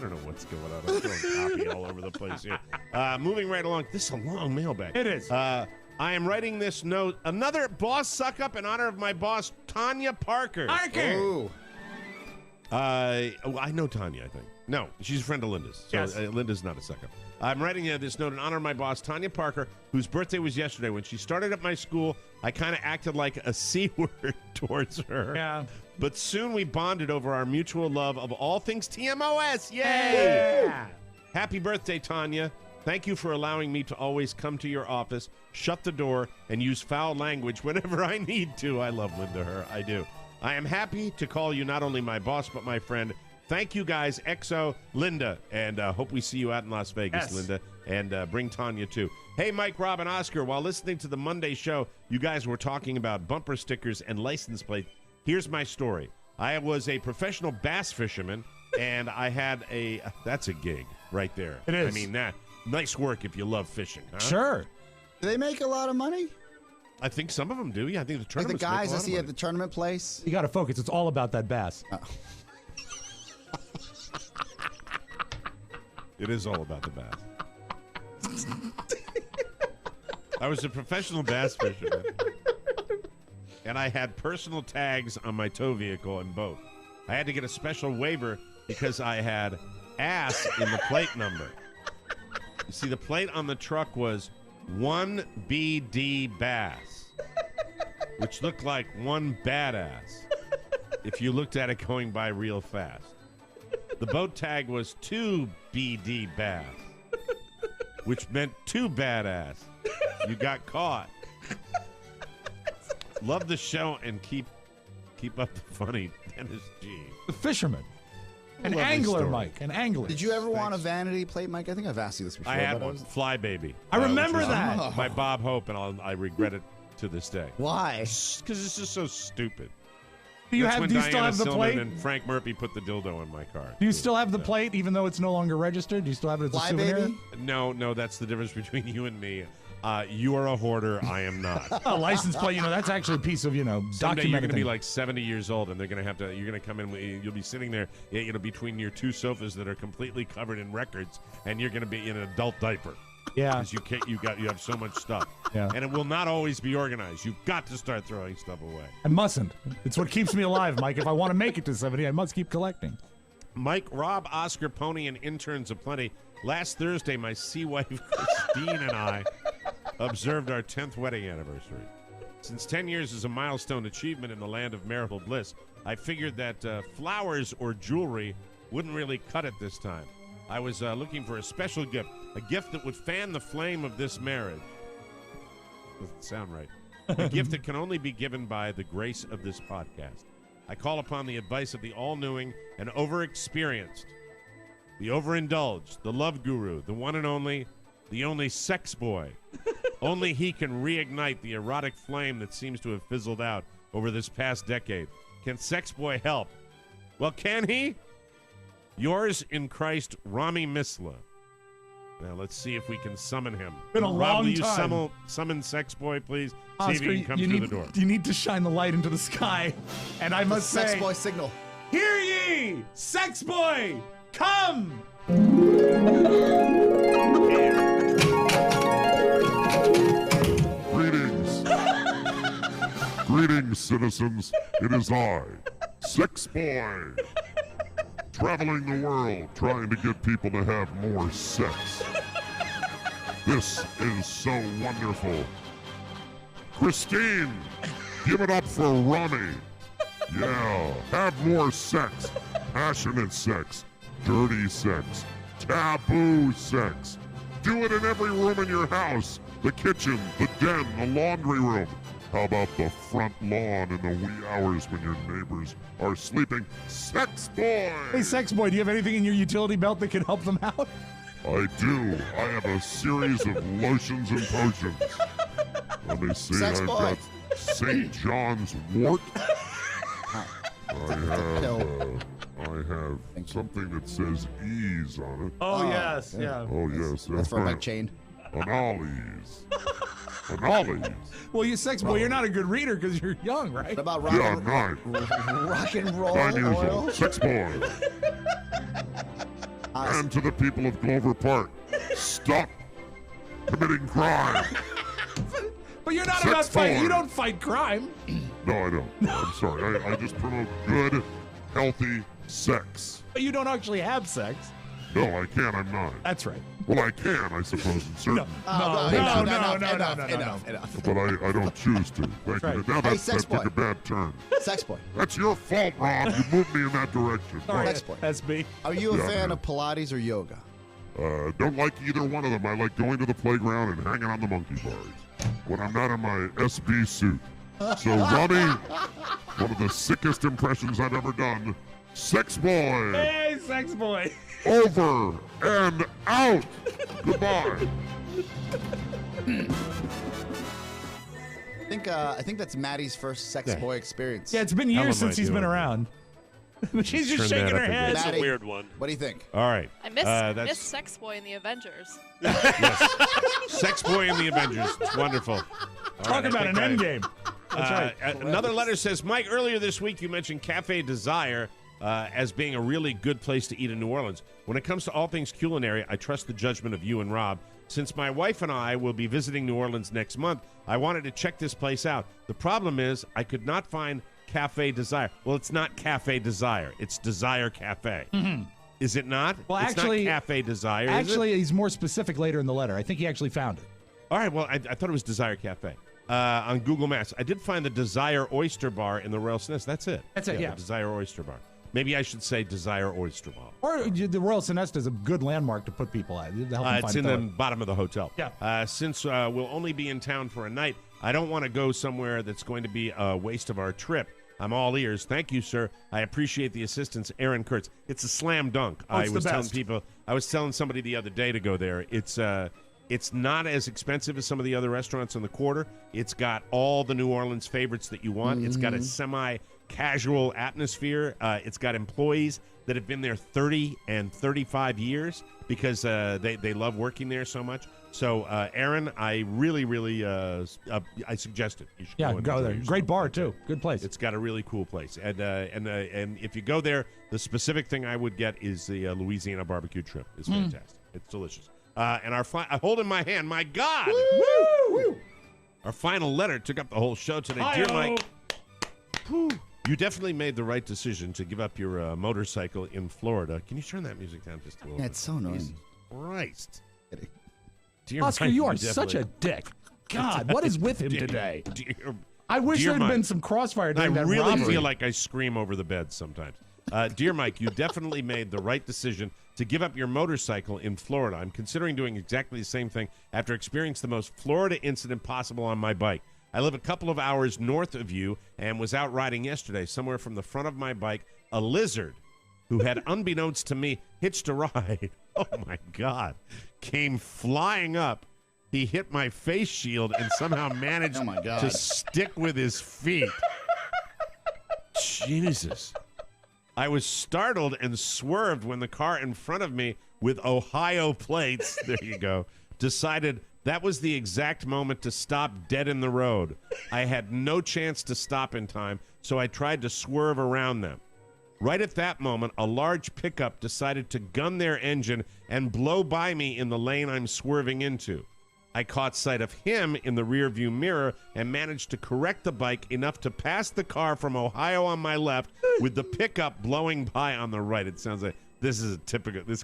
don't know what's going on. I'm throwing copy all over the place here. Moving right along. This is a long mailbag. It is. I am writing this note. Another boss suck-up in honor of my boss, Tanya Parker. Ooh. I know Tanya, I think. No, she's a friend of Linda's. So Yes. Linda's not a suck-up. I'm writing this note in honor of my boss, Tanya Parker, whose birthday was yesterday. When she started at my school, I kind of acted like a C word towards her. Yeah. But soon we bonded over our mutual love of all things TMOS. Yay! Yeah. Happy birthday, Tanya. Thank you for allowing me to always come to your office, shut the door, and use foul language whenever I need to. I love Linda her. I do. I am happy to call you not only my boss, but my friend. Thank you, guys. XO, Linda. And hope we see you out in Las Vegas, Yes. Linda. And bring Tanya, too. Hey, Mike, Rob, and Oscar. While listening to the Monday show, you guys were talking about bumper stickers and license plates. Here's my story. I was a professional bass fisherman, and I had a... That's a gig right there. It is. I mean, that nice work if you love fishing. Huh? Sure. Do they make a lot of money? I think some of them do. Yeah, I think the Like the tournaments make a guys lot I of see money. at the tournament place? You got to focus. It's all about that bass. It is all about the bass. I was a professional bass fisherman, and I had personal tags on my tow vehicle and boat. I had to get a special waiver because I had ass in the plate number. You see, the plate on the truck was 1BD Bass, which looked like one badass if you looked at it going by real fast. The boat tag was 2BD Bass, which meant too badass. You got caught. Love the show and keep up the funny, Dennis G. The fisherman. An Lovely angler, story. Mike. An angler. Did you ever want a vanity plate, Mike? I think I've asked you this before. I had but one, Fly Baby. I remember which was that. by Bob Hope, and I regret it to this day. Why? Because it's just so stupid. Do you That's when still Diana have the Silverman plate? and Frank Murphy put the dildo in my car. Do you still have the plate, even though it's no longer registered? Do you still have it as a Fly souvenir? Baby? No, that's the difference between you and me. You are a hoarder. I am not. A license plate, that's actually a piece of, Someday you're documented going to be thing. like 70 years old, and they're going to you're going to come in, you'll be sitting there, between your two sofas that are completely covered in records, and you're going to be in an adult diaper. Yeah. Because you have so much stuff. Yeah. And it will not always be organized. You've got to start throwing stuff away. I mustn't. It's what keeps me alive, Mike. If I want to make it to 70, I must keep collecting. Mike, Rob, Oscar, Pony, and interns aplenty. Last Thursday, my sea wife Christine and I observed our 10th wedding anniversary. Since 10 years is a milestone achievement in the land of marital bliss, I figured that flowers or jewelry wouldn't really cut it this time. I was looking for a special gift, a gift that would fan the flame of this marriage. Doesn't sound right. A gift that can only be given by the grace of this podcast. I call upon the advice of the all-knowing and over-experienced, the overindulged, the love guru, the one and only, the only sex boy. Only he can reignite the erotic flame that seems to have fizzled out over this past decade. Can Sex Boy help? Well, can he? Yours in Christ, Rami Misla. Now, let's see if we can summon him. Been a Rob, long will you time. summon Sex Boy, please? Oscar, see if he can come through the door. You need to shine the light into the sky. And I must Sex say, Boy signal. hear ye, Sex Boy, come! Greetings. Greetings, citizens. It is I, Sex Boy, traveling the world trying to get people to have more sex. This is so wonderful. Christine, give it up for Rami. Yeah, have more sex. Passionate sex. Dirty sex. Taboo sex. Do it in every room in your house. The kitchen, the den, the laundry room. How about the front lawn in the wee hours when your neighbors are sleeping? Sex Boy! Hey, Sex Boy, do you have anything in your utility belt that can help them out? I do. I have a series of lotions and potions. Let me see. Sex I've Boy. got St. John's wort. I have something that says ease on it. Oh, yes, yeah. Oh, yes. That's for my chain. Anollies. Anollies. Well, you Sex Boy, you're not a good reader because you're young, right? What about rock, Yeah, I'm 9. rock and roll 9 years oil? old. Sex Boy. And to the people of Glover Park, stop committing crime. But you're not Sex about fighting. Boy. You don't fight crime. No, I don't. No, I'm sorry. I just promote good, healthy sex. But you don't actually have sex. No, I can't. I'm not. That's right. Well, I can, I suppose, in certain. No. Enough. But I don't choose to. Thank right. you. Now Hey, that Sex took Boy. a bad turn. Sex Boy. That's your fault, Rob. You moved me in that direction. All right, Sex Boy. that's me. Are you a Yeah, fan man. of Pilates or yoga? Don't like either one of them. I like going to the playground and hanging on the monkey bars when I'm not in my SB suit. So, Robbie, one of the sickest impressions I've ever done. Sex Boy. Hey, Sex Boy. Over and out. Goodbye. I think that's Maddie's first Sex Boy experience. Yeah, it's been Hell years am I since he's been doing? around. She's just Turn shaking that her up again. head. It's Maddie, a weird one. What do you think? All right. I miss that's Sex Boy in the Avengers. Sex Boy and the Avengers. It's wonderful. All Talk right, I about an think end game. That's right. Another letter says, Mike, earlier this week you mentioned Cafe Desire as being a really good place to eat in New Orleans. When it comes to all things culinary, I trust the judgment of you and Rob. Since my wife and I will be visiting New Orleans next month, I wanted to check this place out. The problem is I could not find Cafe Desire. Well, it's not Cafe Desire. It's Desire Cafe. Mm-hmm. Is it not? Well, it's actually, not Cafe Desire, is it? Actually, he's more specific later in the letter. I think he actually found it. All right, well, I thought it was Desire Cafe. On Google Maps. I did find the Desire Oyster Bar in the Royal Sinus. That's it. That's it, yeah. The Desire Oyster Bar. Maybe I should say Desire Oyster Bar. Or the Royal Sinesta is a good landmark to put people at. To help them It's find in the the bottom of the hotel. Yeah. Since we'll only be in town for a night, I don't want to go somewhere that's going to be a waste of our trip. I'm all ears. Thank you, sir. I appreciate the assistance, Aaron Kurtz. It's a slam dunk. Oh, it's I was the telling best. people. I was telling somebody the other day to go there. It's not as expensive as some of the other restaurants on the quarter. It's got all the New Orleans favorites that you want. It's got a semi-casual atmosphere. It's got employees that have been there 30 and 35 years because they love working there so much. So, Aaron, I really, I suggest it. You should Yeah, and go enjoy there. yourself. Great bar, too. Good place. It's got a really cool place. And if you go there, the specific thing I would get is the Louisiana barbecue shrimp. It's fantastic. It's delicious. And I hold in my hand, my God! Woo! Our final letter took up the whole show today. Hi-yo. Dear Mike, you definitely made the right decision to give up your motorcycle in Florida. Can you turn that music down just a little Yeah, bit? it's so annoying. Jesus Christ. Dear Oscar, Mike, you are definitely- such a dick. God, what is with him today? I wish Dear there had Mike, been some crossfire I during that really robbery. feel like I scream over the bed sometimes. Dear Mike, you definitely made the right decision to give up your motorcycle in Florida. I'm considering doing exactly the same thing after experiencing the most Florida incident possible on my bike. I live a couple of hours north of you and was out riding yesterday. Somewhere from the front of my bike, a lizard who had, unbeknownst to me, hitched a ride. Oh, my God. Came flying up. He hit my face shield and somehow managed Oh, my God. to stick with his feet. Jesus. I was startled and swerved when the car in front of me with Ohio plates, there you go, decided that was the exact moment to stop dead in the road. I had no chance to stop in time, so I tried to swerve around them. Right at that moment, a large pickup decided to gun their engine and blow by me in the lane I'm swerving into. I caught sight of him in the rearview mirror and managed to correct the bike enough to pass the car from Ohio on my left with the pickup blowing by on the right. It sounds like this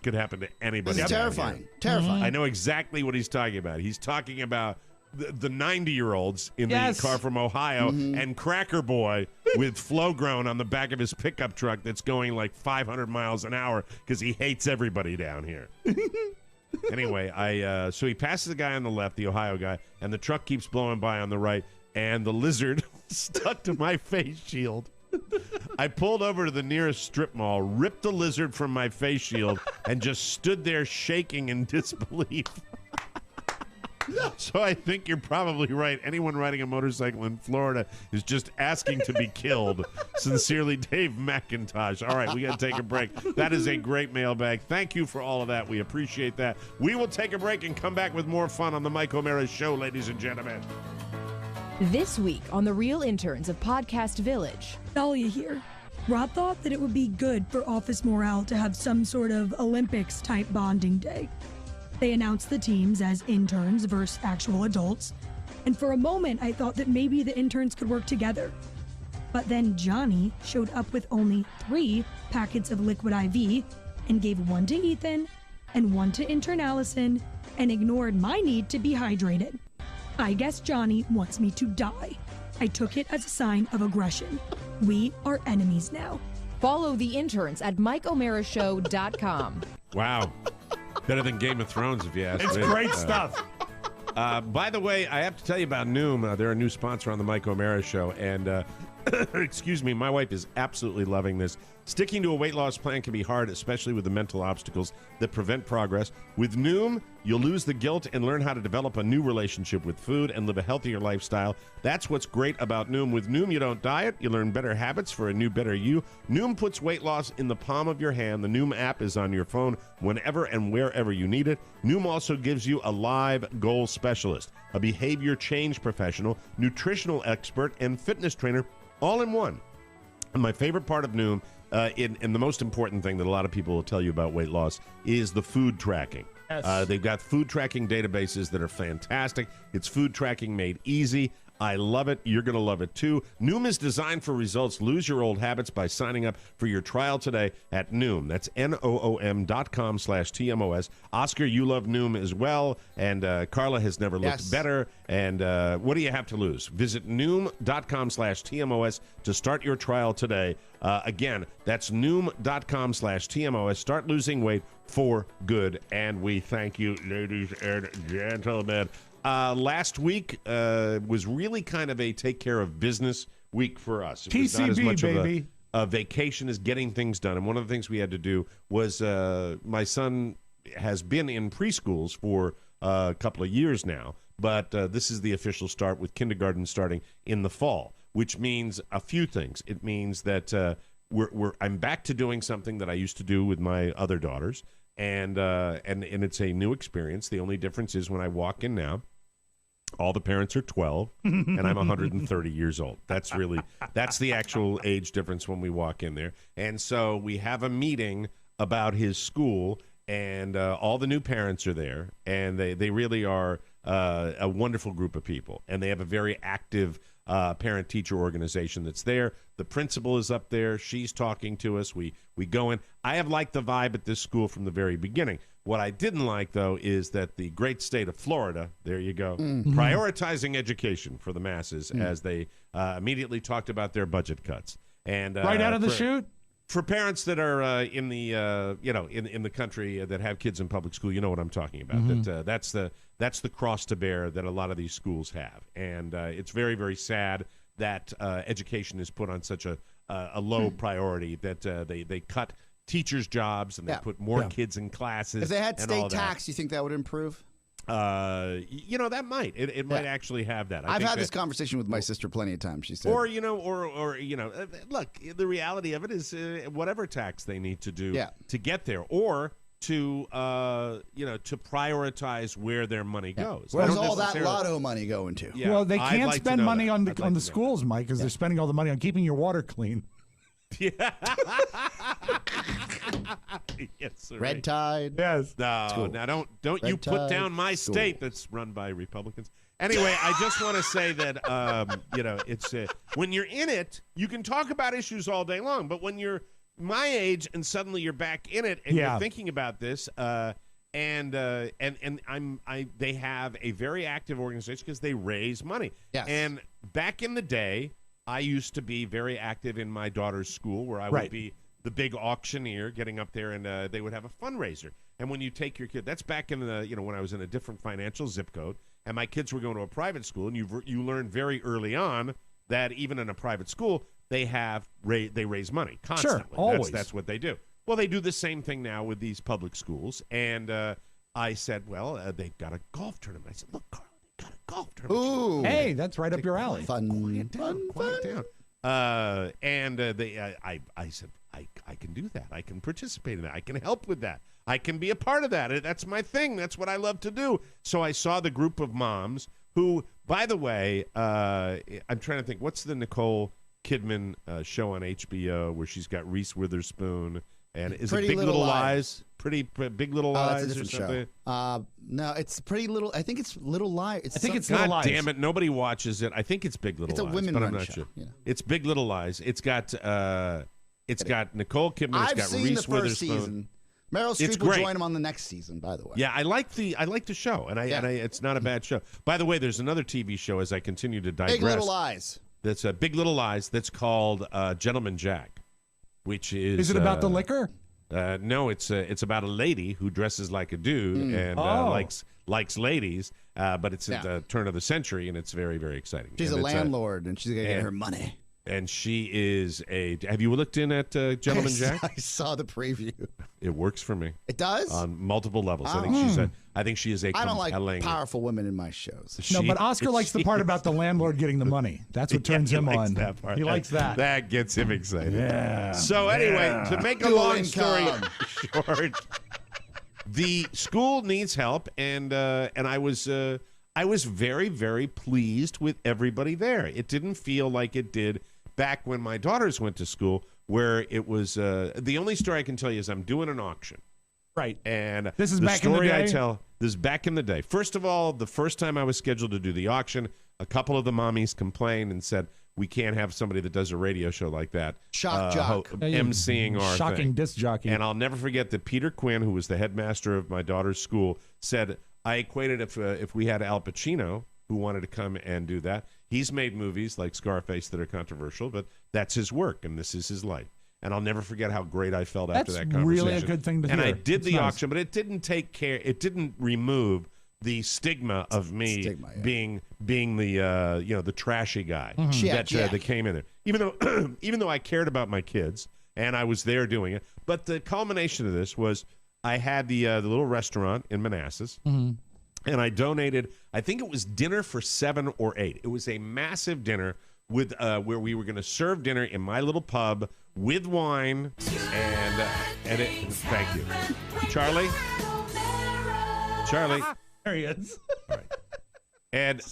could happen to anybody. This is terrifying. Terrifying. I know exactly what he's talking about. He's talking about the 90-year-olds in the car from Ohio and Cracker Boy with Flow Grown on the back of his pickup truck that's going like 500 miles an hour because he hates everybody down here. Anyway, so he passes the guy on the left, the Ohio guy, and the truck keeps blowing by on the right, and the lizard stuck to my face shield. I pulled over to the nearest strip mall, ripped the lizard from my face shield, and just stood there shaking in disbelief. So I think you're probably right. Anyone riding a motorcycle in Florida is just asking to be killed. Sincerely, Dave McIntosh. All right, we got to take a break. That is a great mailbag. Thank you for all of that. We appreciate that. We will take a break and come back with more fun on the Mike O'Mara Show, ladies and gentlemen. This week on The Real Interns of Podcast Village. Dahlia here. Rob thought that it would be good for office morale to have some sort of Olympics-type bonding day. They announced the teams as interns versus actual adults, and for a moment I thought that maybe the interns could work together. But then Johnny showed up with only 3 packets of liquid IV and gave 1 to Ethan and 1 to intern Allison and ignored my need to be hydrated. I guess Johnny wants me to die. I took it as a sign of aggression. We are enemies now. Follow the interns at MikeO'MaraShow.com. Wow. Better than Game of Thrones, if you ask me. It's great stuff. By the way, I have to tell you about Noom. They're a new sponsor on the Mike O'Mara Show, and excuse me, my wife is absolutely loving this. Sticking to a weight loss plan can be hard, especially with the mental obstacles that prevent progress. With Noom, you'll lose the guilt and learn how to develop a new relationship with food and live a healthier lifestyle. That's what's great about Noom. With Noom, you don't diet. You learn better habits for a new, better you. Noom puts weight loss in the palm of your hand. The Noom app is on your phone whenever and wherever you need it. Noom also gives you a live goal specialist, a behavior change professional, nutritional expert, and fitness trainer all in one. And my favorite part of Noom, and the most important thing that a lot of people will tell you about weight loss, is the food tracking. Yes. They've got food tracking databases that are fantastic. It's food tracking made easy. I love it. You're going to love it, too. Noom is designed for results. Lose your old habits by signing up for your trial today at Noom. That's Noom.com/TMOS. Oscar, you love Noom as well, and Carla has never looked better. And what do you have to lose? Visit Noom.com/TMOS to start your trial today. Again, that's Noom.com/TMOS. Start losing weight for good. And we thank you, ladies and gentlemen. Last week was really kind of a take care of business week for us. It was TCB, not as much baby. Of a vacation as getting things done. And one of the things we had to do was my son has been in preschools for a couple of years now, but this is the official start with kindergarten starting in the fall, which means a few things. It means that I'm back to doing something that I used to do with my other daughters, and it's a new experience. The only difference is when I walk in now, all the parents are 12, and I'm 130 years old. That's the actual age difference when we walk in there. And so we have a meeting about his school, and all the new parents are there, and they really are a wonderful group of people. And they have a very active parent-teacher organization that's there. The principal is up there. She's talking to us. We go in. I have liked the vibe at this school from the very beginning. What I didn't like, though, is that the great state of Florida, there you go, prioritizing education for the masses as they immediately talked about their budget cuts. And right out of the chute? For parents that are in the in the country that have kids in public school, you know what I'm talking about. That's the cross to bear that a lot of these schools have, and it's very, very sad that education is put on such a low priority that they cut teachers' jobs and they put more kids in classes. If they had state tax, you think that would improve? that might it might actually have that. I've had this conversation with my sister plenty of times. She said, or look, the reality of it is whatever tax they need to do to get there, or to to prioritize where their money goes. Where's all that lotto money going to? Yeah, well, they can't spend money on the schools, Mike, because Yeah. they're spending all the money on keeping your water clean. Yeah. Yes, sir. Red Tide. Yes. No, now don't Red you put Tide down my School. state that's run by Republicans. Anyway, I just want to say that it's when you're in it, you can talk about issues all day long, but when you're my age and suddenly you're back in it and you're thinking about this, they have a very active organization because they raise money. Yes. And back in the day, I used to be very active in my daughter's school where I would be the big auctioneer getting up there, and they would have a fundraiser. And when you take your kid, that's back in the, when I was in a different financial zip code, and my kids were going to a private school, and you learn very early on that even in a private school, they raise money constantly. Sure, always. That's what they do. Well, they do the same thing now with these public schools. And I said, well, they've got a golf tournament. I said, look, Carl, they got a golf tournament. Ooh. Hey, that's right up your alley. Fun. Quiet down. I said, I can do that. I can participate in that. I can help with that. I can be a part of that. That's my thing. That's what I love to do. So I saw the group of moms who, by the way, I'm trying to think, what's the Nicole Kidman show on HBO where she's got Reese Witherspoon, and is it Big Little Lies? Big Little Lies. That's a different or something? No, it's Pretty Little. I think it's Little Lies. I think it's Little God Lies. damn it! Nobody watches it. I think it's Big Little Lies. It's a women but I'm run not show, sure. you know. It's Big Little Lies. It's got Nicole Kidman. I've It's got seen Reese the first Witherspoon. season. Meryl It's Streep will great. join him on the next season, by the way. Yeah, I like the show, and it's not a bad show. By the way, there's another TV show as I continue to digress. Big Little Lies. That's a Big Little Lies. That's called Gentleman Jack, which is. Is it about the liquor? No, it's about a lady who dresses like a dude and likes ladies, but it's at the turn of the century, and it's very, very exciting. She's and a landlord, and she's going to get her money. And she is have you looked in at Gentleman Jack? I saw the preview. It works for me. It does? On multiple levels. Oh. I think she is a I don't like compelling. powerful women in my shows. No, but Oscar likes the part about the landlord getting the money. That's what turns him on. That part. He likes that. That gets him excited. Yeah. So anyway, to make a long story short, the school needs help, and I was very, very pleased with everybody there. It didn't feel like it did back when my daughters went to school, where it was the only story I can tell you is I'm doing an auction. Right. And this is the back in the story day? I tell. This is back in the day. First of all, the first time I was scheduled to do the auction, a couple of the mommies complained and said, we can't have somebody that does a radio show like that. Shock jock. emceeing our Shocking thing. disc jockey. And I'll never forget that Peter Quinn, who was the headmaster of my daughter's school, said, I equated if we had Al Pacino, who wanted to come and do that. He's made movies like Scarface that are controversial, but that's his work, and this is his life. And I'll never forget how great I felt after that conversation. That's really a good thing to and hear. I did It's the nice. auction, but it didn't take care. It didn't remove the stigma of me being the the trashy guy that came in there. Even though I cared about my kids and I was there doing it, but the culmination of this was I had the little restaurant in Manassas. And I donated, I think it was dinner for 7 or 8. It was a massive dinner with where we were going to serve dinner in my little pub with wine. And it, thank you. Charlie? There he is. All right. And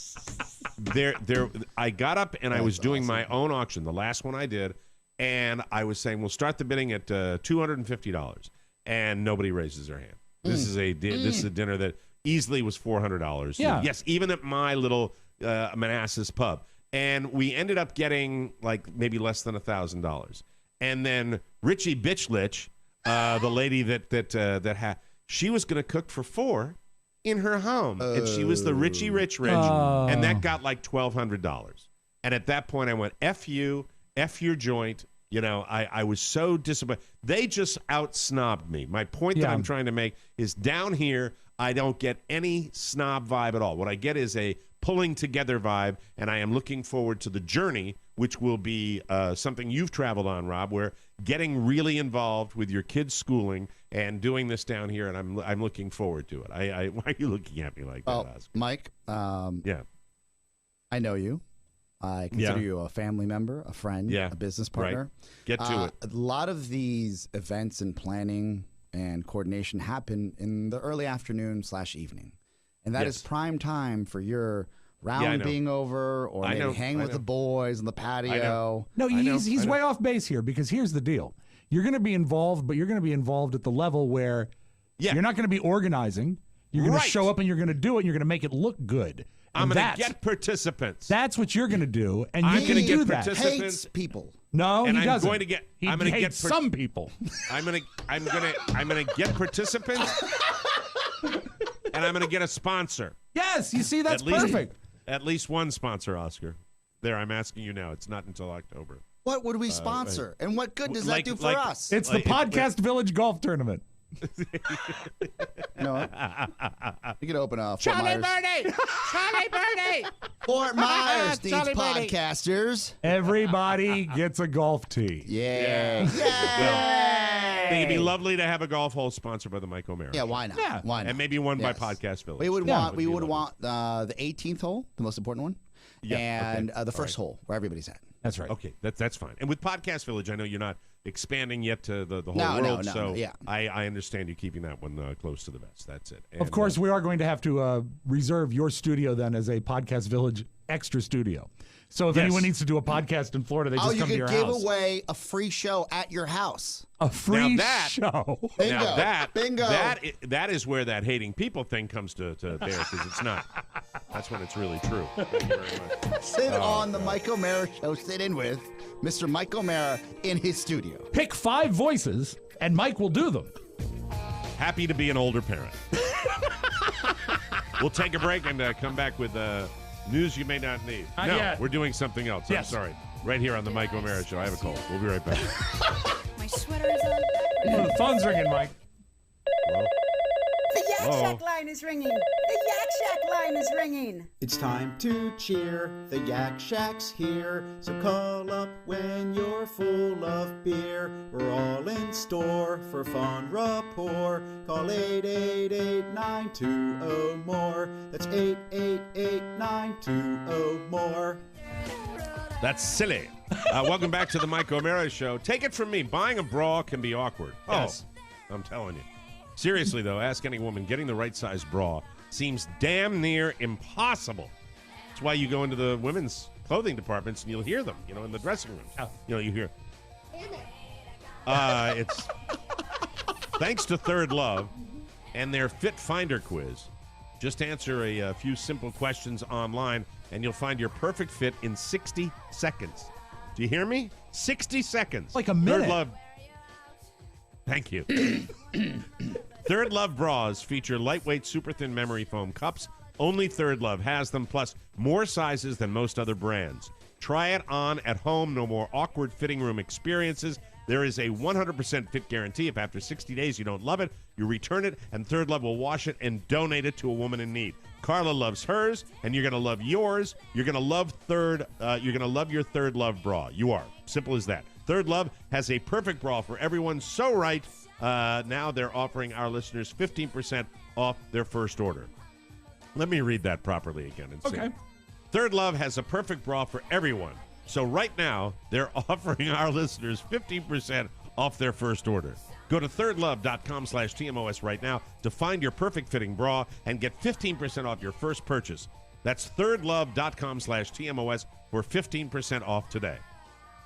I got up and I was doing my own auction, the last one I did. And I was saying, we'll start the bidding at $250. And nobody raises their hand. This is a dinner that easily was $400. Yeah. Yes, even at my little Manassas pub. And we ended up getting like maybe less than $1,000. And then Richie Bitchlich, the lady that she was going to cook for 4 in her home. And she was the Richie Rich. And that got like $1,200. And at that point I went, F you, F your joint. You know, I was so disappointed. They just out-snobbed me. My point that I'm trying to make is down here, I don't get any snob vibe at all. What I get is a pulling together vibe, and I am looking forward to the journey which will be something you've traveled on, Rob, where getting really involved with your kids' schooling and doing this down here, and I'm looking forward to it. Why are you looking at me like that, Oscar? Mike, yeah, I know you. I consider you a family member, a friend, a business partner. Right. Get to it. A lot of these events and planning and coordination happen in the early afternoon/evening. And that is prime time for your round being over or maybe hanging with the boys on the patio. No, he's way off base here because here's the deal. You're going to be involved, but you're going to be involved at the level where you're not going to be organizing. You're going to show up and you're going to do it and you're going to make it look good. I'm going to get participants. That's what you're going to do, and I'm you can do that. Hates people. No, and he doesn't. I'm going to get some people. I'm going to get participants, and I'm going to get a sponsor. Yes, you see, that's perfect. At least one sponsor, Oscar. There, I'm asking you now. It's not until October. What would we sponsor, and what good does that do for us? It's the Podcast Village Golf Tournament. No, you can open up. Charlie Birdie! Charlie Birdie! Fort Myers needs Charlie Birdie. podcasters. Everybody gets a golf tee. Yeah. I think it'd be lovely to have a golf hole sponsored by the Mike O'Mara. Yeah, why not? Yeah. Why not? And maybe one by Podcast Village. We would want the 18th hole, the most important one, and the first hole where everybody's at. That's right. Okay, that's fine. And with Podcast Village, I know you're not expanding yet to the whole world, so I understand you keeping that one close to the vest. That's it. And, of course, we are going to have to reserve your studio then as a Podcast Village extra studio. So if anyone needs to do a podcast in Florida, they just come to your house. You could give away a free show at your house. A free show. Bingo. Now Bingo. That is where that hating people thing comes to bear, because it's not. That's when it's really true. Thank you very much. Sit on the Mike O'Mara show. Sit in with Mr. Mike O'Mara in his studio. Pick 5 voices, and Mike will do them. Happy to be an older parent. We'll take a break and come back with news you may not need. We're doing something else. Yes. I'm sorry. Right here on the Mike O'Mara Show. I have a cold. We'll be right back. My sweater is on. The phone's ringing, Mike. Hello? The Yak Hello? Shack line is ringing. The Yak Shack line is ringing. It's time to cheer. The Yak Shack's here. So call up when you're full of beer. We're all in store for fun rapport. Call 888-920-MORE. That's 888-920-MORE. That's silly. Welcome back to the Mike O'Mara Show. Take it from me. Buying a bra can be awkward. Yes. I'm telling you. Seriously, though, ask any woman. Getting the right size bra seems damn near impossible. That's why you go into the women's clothing departments and you'll hear them, in the dressing room. You hear. It's thanks to Third Love and their Fit Finder quiz. Just answer a few simple questions online, and you'll find your perfect fit in 60 seconds. Do you hear me? 60 seconds. Like a minute. Third Love. Thank you. Third Love bras feature lightweight, super thin memory foam cups. Only Third Love has them, plus more sizes than most other brands. Try it on at home. No more awkward fitting room experiences. There is a 100% fit guarantee. If after 60 days you don't love it, you return it, and Third Love will wash it and donate it to a woman in need. Carla loves hers, and you're going to love yours. You're going to love your Third Love bra. You are. Simple as that. Third Love has a perfect bra for everyone. So right, now they're offering our listeners 15% off their first order. Let me read that properly again. Okay. Third Love has a perfect bra for everyone. So right now, they're offering our listeners 15% off their first order. Go to thirdlove.com/TMOS right now to find your perfect fitting bra and get 15% off your first purchase. That's thirdlove.com/TMOS for 15% off today.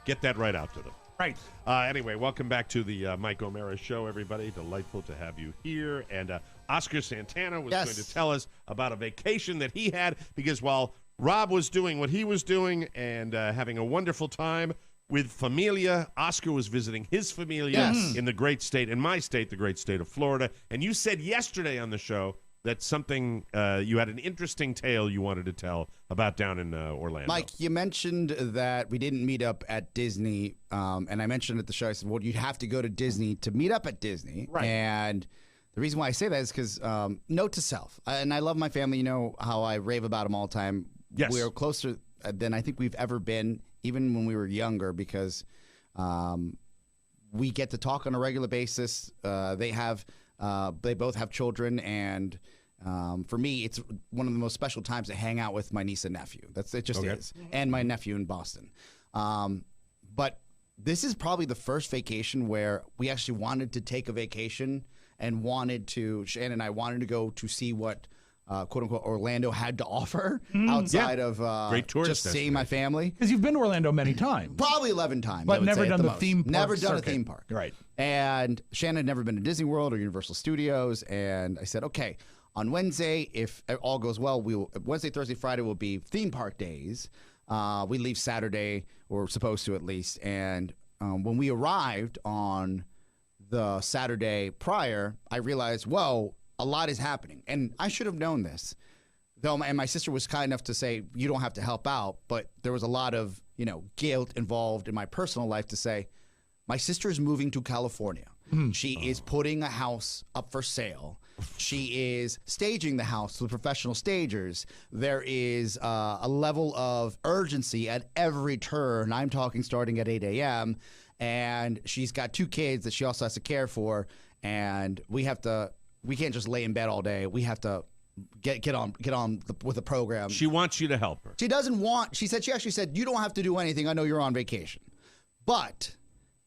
Get that right out to them. Right. Anyway, welcome back to the Mike O'Mara Show, everybody. Delightful to have you here. And Oscar Santana was going to tell us about a vacation that he had, because while Rob was doing what he was doing and having a wonderful time with familia, Oscar was visiting his familia in the great state, in my state, the great state of Florida. And you said yesterday on the show that something, you had an interesting tale you wanted to tell about down in Orlando. Mike, you mentioned that we didn't meet up at Disney, and I mentioned at the show, I said, well, you'd have to go to Disney to meet up at Disney. Right. And the reason why I say that is because note to self, and I love my family. You know how I rave about them all the time. Yes. We're closer than I think we've ever been even when we were younger, because we get to talk on a regular basis. They both have children, and for me, it's one of the most special times to hang out with my niece and nephew. It just is, and my nephew in Boston. But this is probably the first vacation where we actually wanted to take a vacation and Shannon and I wanted to go to see what quote unquote Orlando had to offer outside of great tourist just seeing my family. Because you've been to Orlando many times. Probably 11 times. But never done the theme park. Never done a circuit. theme park. Right. And Shannon had never been to Disney World or Universal Studios. And I said, okay, on Wednesday, if all goes well, Wednesday, Thursday, Friday will be theme park days. We leave Saturday, or we're supposed to at least. And when we arrived on the Saturday prior, I realized, whoa, a lot is happening. And I should have known this. And my sister was kind enough to say, you don't have to help out. But there was a lot of, guilt involved in my personal life to say, my sister is moving to California. She is putting a house up for sale. She is staging the house with professional stagers. There is a level of urgency at every turn. I'm talking starting at 8 a.m. And she's got 2 kids that she also has to care for. And we can't just lay in bed all day. We have to get on with the program. She wants you to help her. She actually said, you don't have to do anything. I know you're on vacation. But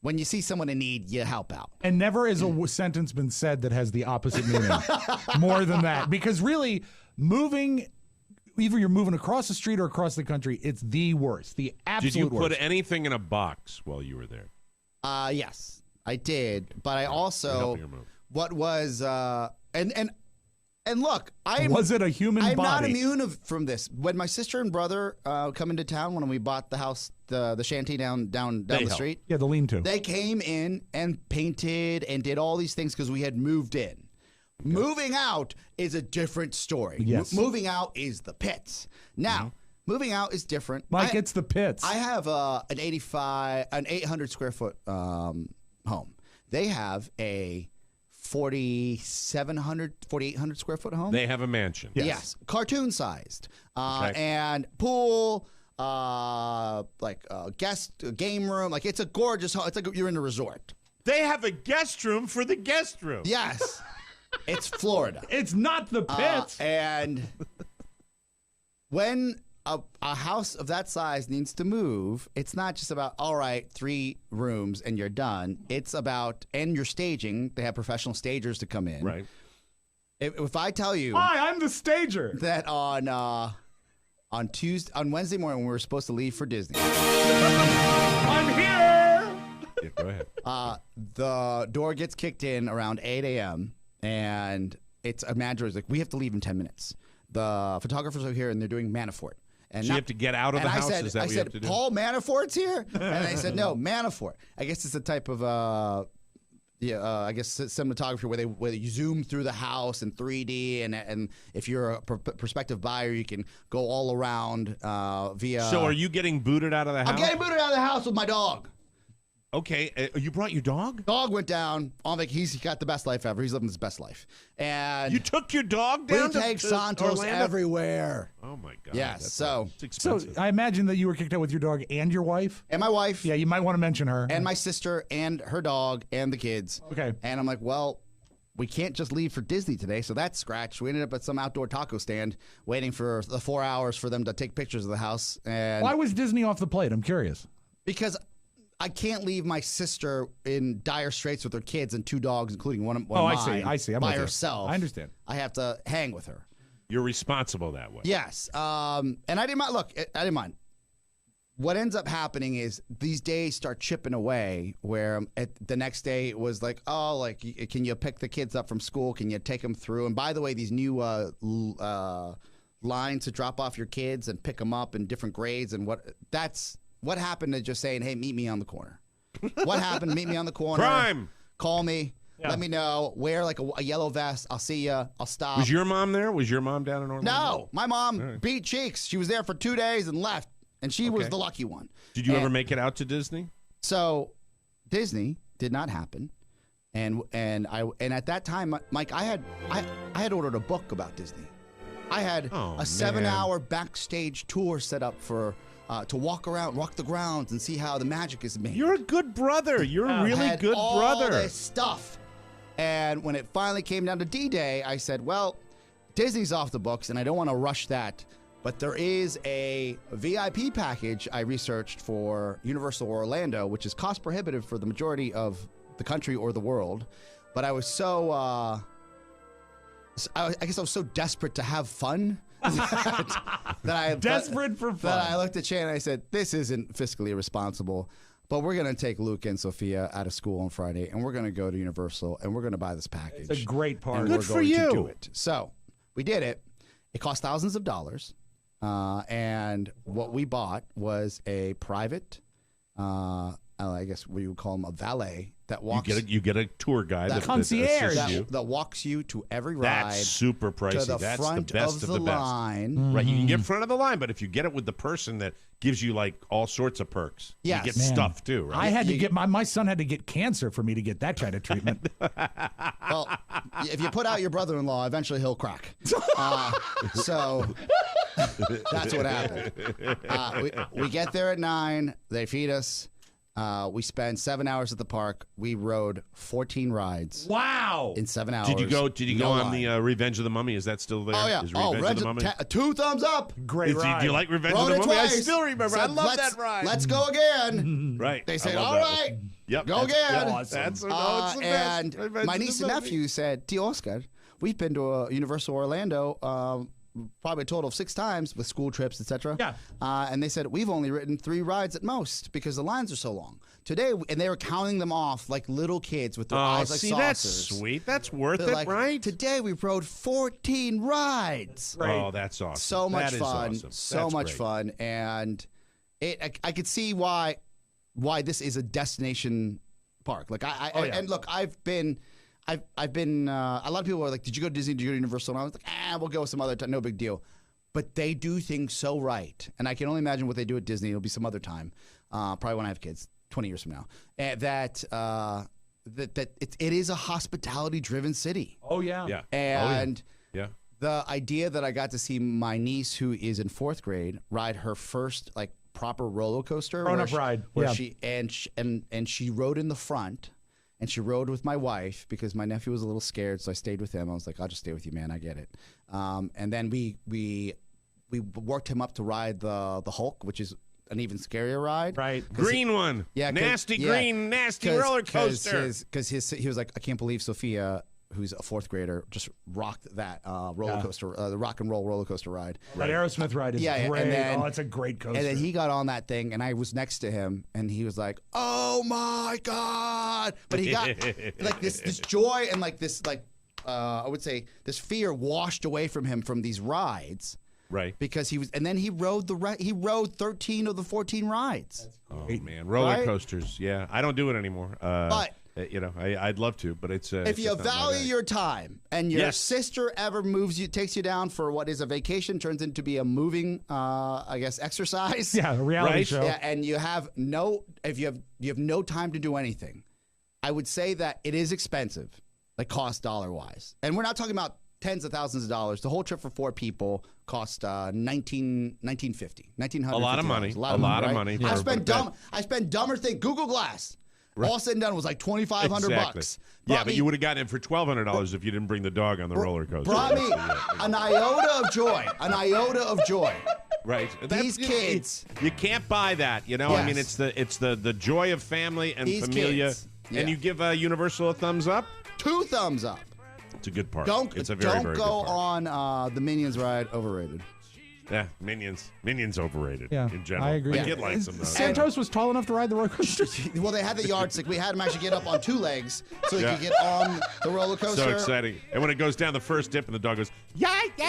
when you see someone in need, you help out. And never is a sentence been said that has the opposite meaning. More than that. Because really, moving, either you're moving across the street or across the country, it's the worst. The absolute worst. Did you put anything in a box while you were there? Yes, I did. But I also, what was, and look, was it a human body? I'm not immune from this. When my sister and brother come into town, when we bought the house, the shanty down the street. Yeah, the lean-to. They came in and painted and did all these things because we had moved in. Okay.Moving out is a different story. Yes. Moving out is the pits. Now, moving out is different. Mike, it's the pits. I have an 800 square foot home. They have a 4,800 square foot home. They have a mansion. Yes, cartoon sized, and pool, guest game room. Like, it's a gorgeous home. It's like you're in a resort. They have a guest room for the guest room. Yes, it's Florida. It's not the pits. And when a house of that size needs to move, it's not just about, all right, 3 rooms and you're done. It's about, and you're staging. They have professional stagers to come in. Right. If I tell you, hi, I'm the stager. That on Wednesday morning when we were supposed to leave for Disney, I'm here. Yeah, go ahead. The door gets kicked in around 8 a.m. and a manager is like, we have to leave in 10 minutes. The photographers are here and they're doing Manafort. And you have to get out of the house? Is that what you have to do? Paul Manafort's here? And they said, no, Manafort. I guess it's a type of, cinematography where you zoom through the house in 3D. And if you're a prospective buyer, you can go all around via. So are you getting booted out of the house? I'm getting booted out of the house with my dog. Okay, you brought your dog? Dog went down. He's got the best life ever. He's living his best life. And you took your dog down? We take Santos Orlando? everywhere. Oh my God! Yes. So I imagine that you were kicked out with your dog and your wife. And my wife. Yeah, you might want to mention her. And my sister and her dog and the kids. Okay. And I'm like, well, we can't just leave for Disney today, so that's scratched. We ended up at some outdoor taco stand waiting for the 4 hours for them to take pictures of the house. And why was Disney off the plate? I'm curious. Because I can't leave my sister in dire straits with her kids and 2 dogs, including one of mine. I see. I'm by herself. I understand. I have to hang with her. You're responsible that way. Yes. And I didn't mind. Look, I didn't mind. What ends up happening is these days start chipping away, where the next day it was like, oh, like, can you pick the kids up from school? Can you take them through? And by the way, these new lines to drop off your kids and pick them up in different grades and what happened to just saying, hey, meet me on the corner? What happened? Meet me on the corner. Crime. Call me. Yeah. Let me know. Wear like a yellow vest. I'll see you. I'll stop. Was your mom there? Was your mom down in Orlando? No. My mom beat cheeks. She was there for 2 days and left. And she was the lucky one. Did you ever make it out to Disney? So Disney did not happen. And at that time, Mike, I had ordered a book about Disney. I had a 7-hour backstage tour set up for to walk the grounds and see how the magic is made. You're a good brother. You're a really had good all brother. This stuff. And when it finally came down to D-Day, I said, well, Disney's off the books, and I don't want to rush that. But there is a VIP package I researched for Universal Orlando, which is cost prohibitive for the majority of the country or the world. But I was so, I guess I was so desperate to have fun Desperate for fun. that I looked at Shannon and I said, this isn't fiscally responsible. But we're going to take Luke and Sophia out of school on Friday, and we're going to go to Universal, and we're going to buy this package. It's a great party. And Good we're for going you. to do it. So we did it. It cost thousands of dollars. And what we bought was a private, I guess we would call him a valet that walks. You get a tour guide that concierge that walks you to every ride. That's super pricey. To the That's front the best of the the best. line. Right, you can get front of the line, but if you get it with the person that gives you like all sorts of perks, Yes. you get Man. stuff too. Right? I had to get my son had to get cancer for me to get that kind of treatment. Well, if you put out your brother-in-law, eventually he'll crack. So that's what happened. We get there at 9. They feed us. We spend 7 hours at the park. We rode 14 rides. Wow! In 7 hours. Did you go No on lie. the Revenge of the Mummy? Is that still there? Oh yeah. Is Revenge of the Mummy? 2 thumbs up. Great ride. Do you like Revenge Rode of the it Mummy? I twice. still remember. I Said, love that ride. Let's go again. Right. They said, I love all that right. one. Yep. Go again. awesome. That's it's the best. And Revenge my of the niece and Mummy. nephew said, Tio Oscar, we've been to Universal Orlando probably a total of 6 times with school trips, etc. Yeah. And they said, we've only ridden 3 rides at most because the lines are so long. Today, and they were counting them off like little kids with their eyes like see, saucers. that's sweet. That's worth They're it, like, right? Today we rode 14 rides. Right. Oh, that's awesome. So much That is fun. awesome. So That's much great. fun. And I could see why this is a destination park. Like and look, I've been a lot of people are like, did you go to Disney? Did you go to Universal? And I was like, we'll go some other time. No big deal. But they do things so right. And I can only imagine what they do at Disney. It'll be some other time. Probably when I have kids, 20 years from now. That it is a hospitality-driven city. Oh, yeah. Yeah. And yeah. the idea that I got to see my niece, who is in 4th grade, ride her first like proper roller coaster, Grown-up ride. where Yeah. she rode in the front, and she rode with my wife because my nephew was a little scared, so I stayed with him. I was like, I'll just stay with you, man. I get it. And then we worked him up to ride the Hulk, which is an even scarier ride. Right. Green one. Yeah. Nasty green, nasty roller coaster. Because he was like, I can't believe Sophia, who's a 4th grader, just rocked that roller coaster, the rock and roll roller coaster ride. That Aerosmith ride is great. And then, it's a great coaster. And then he got on that thing, and I was next to him, and he was like, "Oh my god!" But he got like this joy and like this I would say this fear washed away from him from these rides. Right. Because he was, and then he rode he rode 13 of the 14 rides. Oh man, roller Right? coasters. Yeah, I don't do it anymore. But I'd love to, but it's if it's you just not my value bag. your time and your Yes. sister ever takes you down for what is a vacation, turns into be a moving, I guess, exercise. Yeah, a reality Right? show. Yeah, and you have no time to do anything. I would say that it is expensive, like cost dollar-wise. And we're not talking about tens of thousands of dollars. The whole trip for 4 people cost $1,950. $1,950. A lot of money. A lot of money. Yeah. I spent dumber things. Google Glass. Right. All said and done was like $2,500 bucks. Yeah, Brought but me- you would have gotten it for $1,200 if you didn't bring the dog on the roller coaster. brought me an iota of joy. An iota of joy. Right. These kids. You can't buy that, you know? I mean, Yes. it's the joy of family and These familia. kids. Yeah. And you give Universal a thumbs up? 2 thumbs up. It's a good park. Don't It's a very, very go good park. on the Minions ride. Overrated. Yeah, Minions overrated Yeah, in general. I agree. My kid likes them, though. Santos was tall enough to ride the roller coaster. Well, they had the yardstick. We had him actually get up on 2 legs so he Yeah. could get on the roller coaster. So exciting. And when it goes down the first dip and the dog goes, Yike. all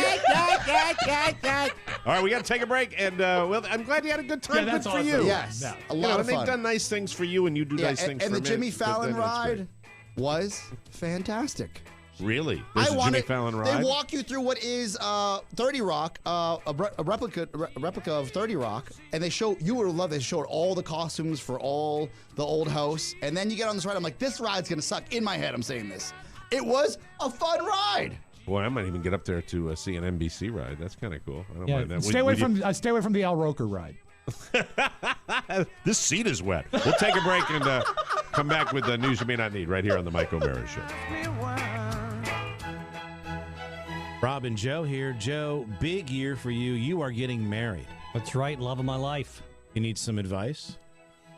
right, we got to take a break. And, well, I'm glad you had a good time. Yeah, that's good for awesome. you. Yes, Yeah. a You lot know, of and they've fun. done nice things for you, and you do nice things and for the me. Jimmy But Fallon then that's ride great. was fantastic. Really? There's a Jimmy Fallon ride? They walk you through what is 30 Rock, a replica of 30 Rock, and they show you would love. They showed all the costumes for all the old hosts, and then you get on this ride. I'm like, this ride's gonna suck. In my head, I'm saying this. It was a fun ride. Boy, I might even get up there to see an NBC ride. That's kind of cool. I don't mind Yeah, that. stay away from the Al Roker ride. This seat is wet. We'll take a break and come back with the news you may not need right here on the Mike O'Mara Show. Rob and Joe here. Joe, big year for you. You are getting married. That's right. Love of my life. You need some advice?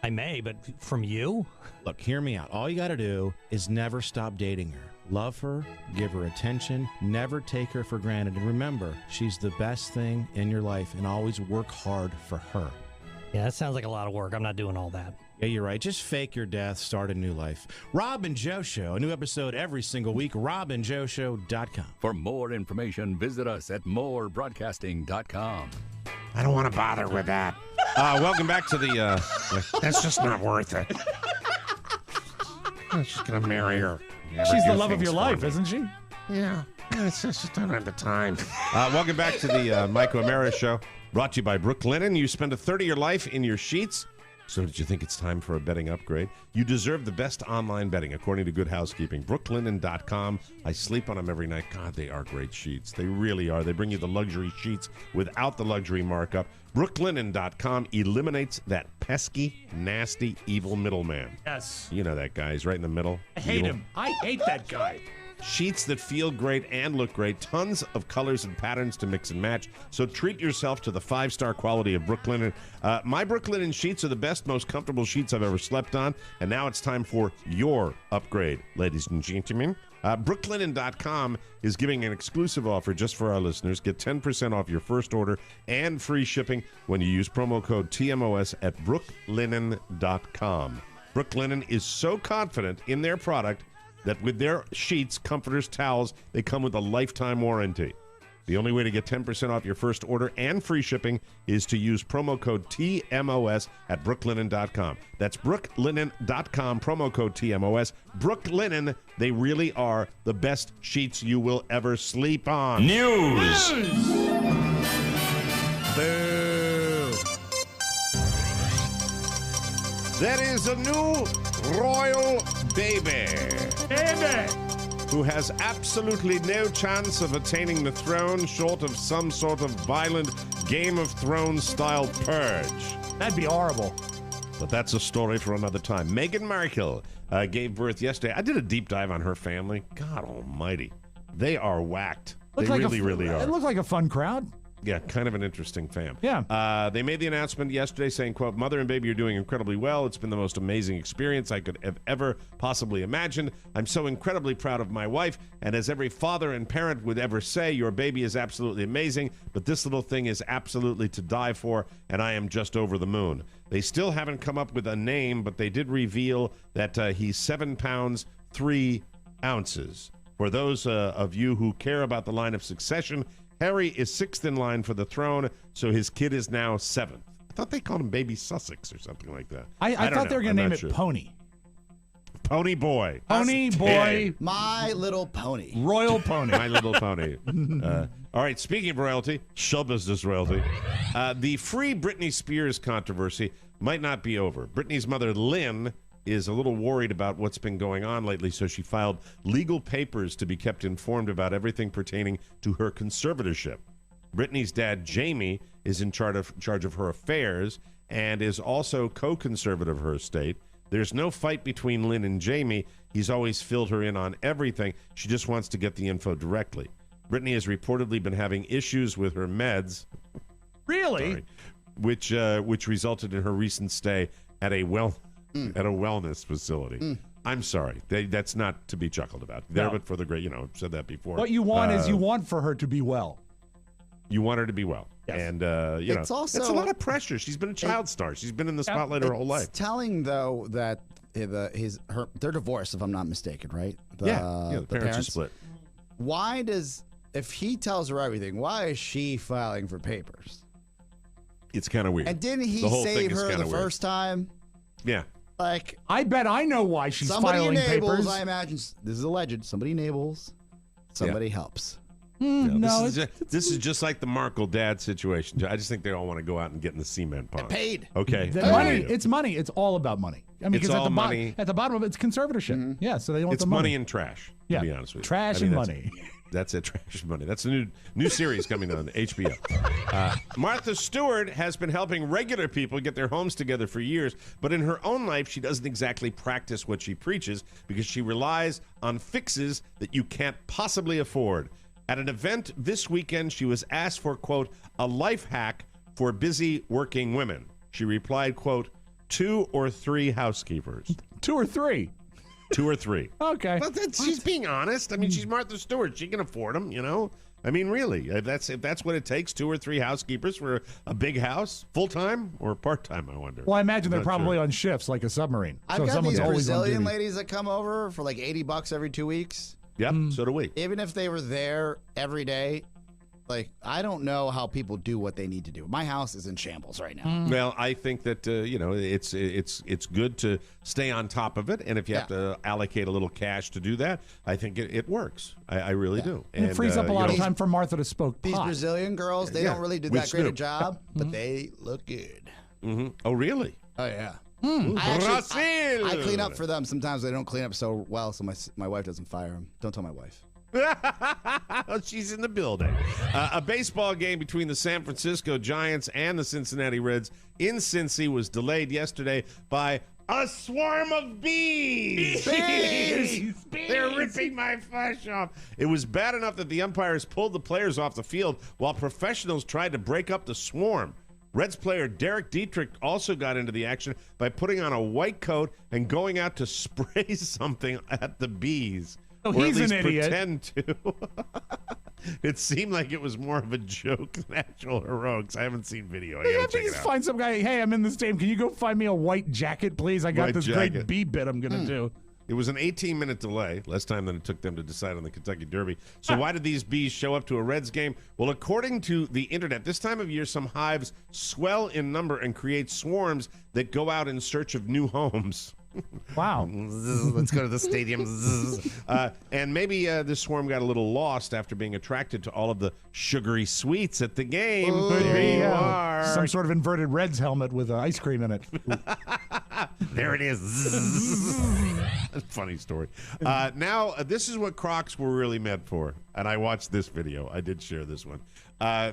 I may, but from you? Look, hear me out. All you got to do is never stop dating her. Love her, give her attention, never take her for granted. And remember, she's the best thing in your life, and always work hard for her. Yeah, that sounds like a lot of work. I'm not doing all that. Yeah, you're right. Just fake your death, start a new life. Rob and Joe Show, a new episode every single week, robandjoeshow.com. For more information, visit us at morebroadcasting.com. I don't want to bother with that. Welcome back to the... That's just not worth it. I'm just going to marry her. She's the love of your life, isn't she? Yeah. It's just don't have the time. Welcome back to the Mike O'Mara Show, brought to you by Brooklinen. You spend a third of your life in your sheets. So did you think it's time for a bedding upgrade? You deserve the best online bedding, according to Good Housekeeping. Brooklinen.com. I sleep on them every night. God, they are great sheets. They really are. They bring you the luxury sheets without the luxury markup. Brooklinen.com eliminates that pesky, nasty, evil middleman. Yes. You know that guy. He's right in the middle. I hate him. I hate that guy. Sheets that feel great and look great. Tons of colors and patterns to mix and match. So treat yourself to the 5-star quality of Brooklinen. My Brooklinen sheets are the best, most comfortable sheets I've ever slept on. And now it's time for your upgrade, ladies and gentlemen. Brooklinen.com is giving an exclusive offer just for our listeners. Get 10% off your first order and free shipping when you use promo code TMOS at brooklinen.com. Brooklinen is so confident in their product that with their sheets, comforters, towels, they come with a lifetime warranty. The only way to get 10% off your first order and free shipping is to use promo code TMOS at brooklinen.com. That's brooklinen.com, promo code TMOS. Brooklinen, they really are the best sheets you will ever sleep on. News! Boo! There is a new royal baby. Who has absolutely no chance of attaining the throne short of some sort of violent Game of Thrones-style purge. That'd be horrible. But that's a story for another time. Meghan Markle gave birth yesterday. I did a deep dive on her family. God almighty. They are whacked. They really are. It looked like a fun crowd. Yeah, kind of an interesting fam. Yeah. They made the announcement yesterday saying, quote, "Mother and baby are doing incredibly well. It's been the most amazing experience I could have ever possibly imagined. I'm so incredibly proud of my wife. And as every father and parent would ever say, your baby is absolutely amazing. But this little thing is absolutely to die for. And I am just over the moon." They still haven't come up with a name, but they did reveal that he's 7 pounds, 3 ounces. For those of you who care about the line of succession, Harry is 6th in line for the throne, so his kid is now 7th. I thought they called him Baby Sussex or something like that. I thought they were going to name it Pony. Pony Boy. Pony Boy. My Little Pony. Royal Pony. My Little Pony. All right, speaking of royalty, show business royalty, the Free Britney Spears controversy might not be over. Britney's mother, Lynn, is a little worried about what's been going on lately, so she filed legal papers to be kept informed about everything pertaining to her conservatorship. Britney's dad, Jamie, is in charge of her affairs and is also co-conservator of her estate. There's no fight between Lynn and Jamie. He's always filled her in on everything. She just wants to get the info directly. Britney has reportedly been having issues with her meds. Really? Sorry, which resulted in her recent stay at a wellness facility. I'm sorry. That's not to be chuckled about. There, but for the great, I've said that before. What you want is you want for her to be well. You want her to be well. Yes. And, it's also, that's a lot of pressure. She's been a child star. She's been in the spotlight her whole life. It's telling, though, that they're divorced, if I'm not mistaken, right? The parents are split. If he tells her everything, why is she filing for papers? It's kind of weird. And didn't he save her the first time? Yeah. Like, I bet I know why she's Somebody filing enables, papers. I imagine. This is alleged. Somebody enables. Somebody helps. No, this is just like the Markle dad situation. I just think they all want to go out and get in the cement pond. Paid. Okay. It's money. It's all about money. I mean, it's all money. At the bottom of it, it's conservatorship. Yeah, so they want it's the money. money and trash, to be honest with you. Trash and money. That's Attraction Money. That's a new series coming on HBO. Martha Stewart has been helping regular people get their homes together for years, but in her own life, she doesn't exactly practice what she preaches because she relies on fixes that you can't possibly afford. At an event this weekend, she was asked for, quote, a life hack for busy working women. She replied, quote, 2 or 3 housekeepers. 2 or 3? 2 or 3. Okay. But she's being honest. I mean, she's Martha Stewart. She can afford them, you know? I mean, really, if that's what it takes, 2 or 3 housekeepers for a big house, full-time or part-time, I wonder. Well, I imagine they're probably on shifts like a submarine. I've got these Brazilian ladies that come over for like $80 every 2 weeks. Yep, so do we. Even if they were there every day, like, I don't know how people do what they need to do. My house is in shambles right now. Well, I think that it's good to stay on top of it, and if you have to allocate a little cash to do that, I think it works. I really do. And it frees up a lot of time for Martha to smoke pot. These Brazilian girls, they don't really do that great a job, but they look good. Mm-hmm. Oh, really? Oh, yeah. I I clean up for them. Sometimes they don't clean up so well, so my wife doesn't fire them. Don't tell my wife. She's in the building. A baseball game between the San Francisco Giants and the Cincinnati Reds in Cincy was delayed yesterday by a swarm of bees. Bees! They're ripping my flesh off. It was bad enough that the umpires pulled the players off the field while professionals tried to break up the swarm. Reds player Derek Dietrich also got into the action by putting on a white coat and going out to spray something at the bees. Oh, or he's at least an idiot. Pretend to. It seemed like it was more of a joke than actual heroics. I haven't seen video. I gotta check it out. Find some guy. Hey, I'm in this game. Can you go find me a white jacket, please? I got this great bee bit I'm gonna do. It was an 18-minute delay, less time than it took them to decide on the Kentucky Derby. So why did these bees show up to a Reds game? Well, according to the internet, this time of year, some hives swell in number and create swarms that go out in search of new homes. Wow. Let's go to the stadium. And maybe this swarm got a little lost after being attracted to all of the sugary sweets at the game. There you are. Some sort of inverted Reds helmet with ice cream in it. There it is. Funny story. Now, this is what Crocs were really meant for. And I watched this video. I did share this one.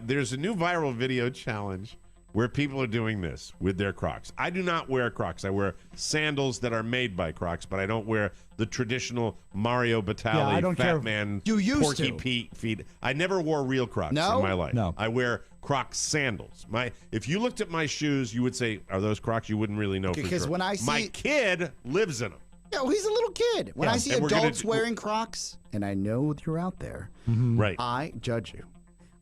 There's a new viral video challenge where people are doing this with their Crocs. I do not wear Crocs. I wear sandals that are made by Crocs, but I don't wear the traditional Mario Batali, Fat Man, Porky Pete feet. I never wore real Crocs in my life. No. I wear Crocs sandals. If you looked at my shoes, you would say, are those Crocs? You wouldn't really know for sure. Because when I see... My kid lives in them. No, he's a little kid. When I see adults wearing Crocs, and I know you're out there, right? I judge you.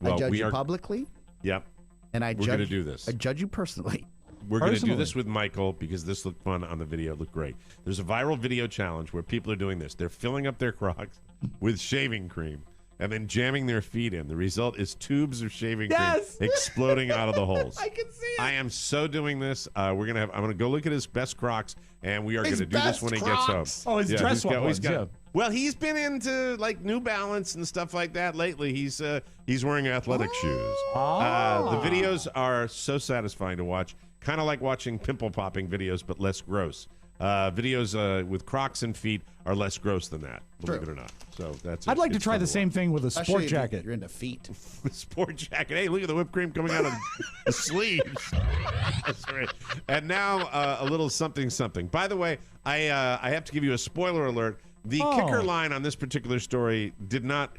Well, I judge you publicly. Yep. And we're going to do this. I judge you personally. We're going to do this with Michael because this looked fun on the video. It looked great. There's a viral video challenge where people are doing this. They're filling up their Crocs with shaving cream and then jamming their feet in. The result is tubes of shaving cream exploding out of the holes. I can see it. I am so doing this. I'm going to go look at his best Crocs, and we are going to do this when he gets home. Oh, his dress ones. Well, he's been into like New Balance and stuff like that lately. He's wearing athletic shoes. The videos are so satisfying to watch, kind of like watching pimple popping videos, but less gross. Videos with Crocs and feet are less gross than that, believe it or not. So that's. I'd like to try the same thing with a sport jacket. You're into feet. Sport jacket. Hey, look at the whipped cream coming out of the sleeves. That's right. And now a little something. By the way, I have to give you a spoiler alert. The kicker line on this particular story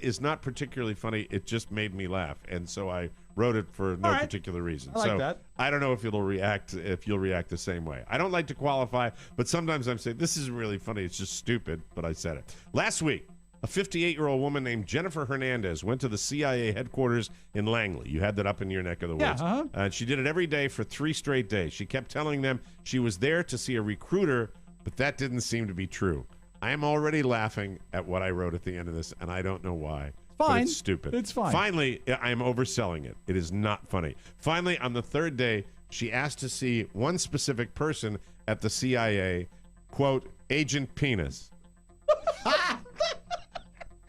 is not particularly funny. It just made me laugh, and so I wrote it for no particular reason. I like that. I don't know if you'll react the same way. I don't like to qualify, but sometimes I'm saying this isn't really funny. It's just stupid, but I said it. Last week, a 58-year-old woman named Jennifer Hernandez went to the CIA headquarters in Langley. You had that up in your neck of the woods. And she did it every day for 3 straight days. She kept telling them she was there to see a recruiter, but that didn't seem to be true. I am already laughing at what I wrote at the end of this, and I don't know why. Fine. But it's stupid. It's fine. Finally, I am overselling it. It is not funny. Finally, on the 3rd day, she asked to see one specific person at the CIA, quote, Agent Penis.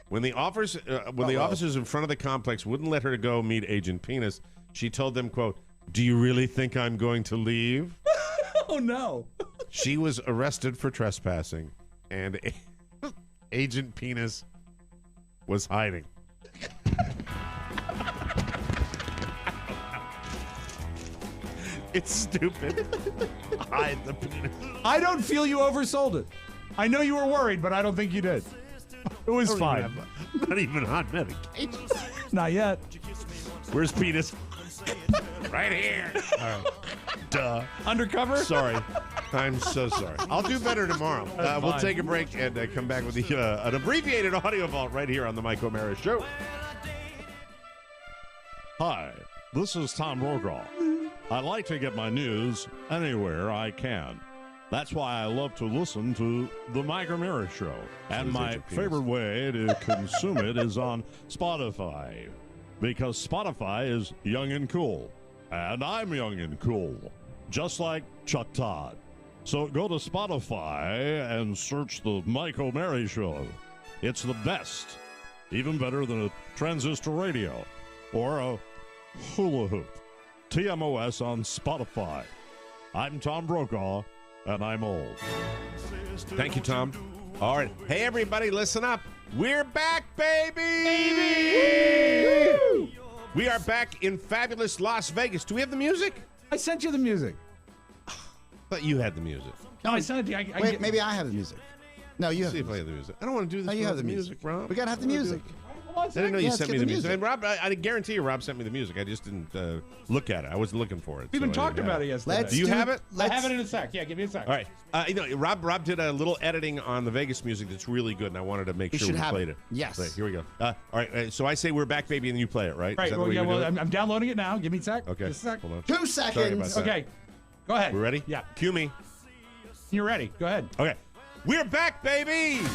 When the officers in front of the complex wouldn't let her go meet Agent Penis, she told them, quote, do you really think I'm going to leave? Oh, no. She was arrested for trespassing, and Agent Penis was hiding. It's stupid. Hide the penis. I don't feel you oversold it. I know you were worried, but I don't think you did. It was fine. Not even on medication. Not yet. Where's penis? Right here. All right. Duh. Undercover? Sorry. I'm so sorry. I'll do better tomorrow. We'll take a break and come back with an abbreviated audio vault right here on the Mike O'Mara Show. Hi, this is Tom Brokaw. I like to get my news anywhere I can. That's why I love to listen to the Mike O'Mara Show. And my favorite way to consume it is on Spotify. Because Spotify is young and cool. And I'm young and cool. Just like Chuck Todd. So go to Spotify and search the Mike O'Mara Show. It's the best. Even better than a transistor radio. Or a hula hoop. TMOS on Spotify. I'm Tom Brokaw, and I'm old. Thank you, Tom. All right. Hey, everybody, listen up. We're back, baby! Woo! We are back in fabulous Las Vegas. Do we have the music? I sent you the music. But you had the music. No, I sent it to you. Wait, maybe I have the music. No, you have See if I have the music. I don't want to do this. No, you have the music, Rob. We got to have the music. I didn't know you sent me the music. And Rob, I guarantee you Rob sent me the music. I just didn't look at it. I wasn't looking for it. We even talked about it yesterday. Do you have it? I have it in a sec. Yeah, give me a sec. All right. Rob did a little editing on the Vegas music that's really good, and I wanted to make sure we played it. Yes. Right, here we go. All right. So I say we're back, baby, and then you play it, right? Right. I'm downloading it now. Give me a sec. Okay. Just a sec. Hold on. 2 seconds. Okay. Go ahead. We ready? Yeah. Cue me. You're ready. Go ahead. Okay. We're back, baby.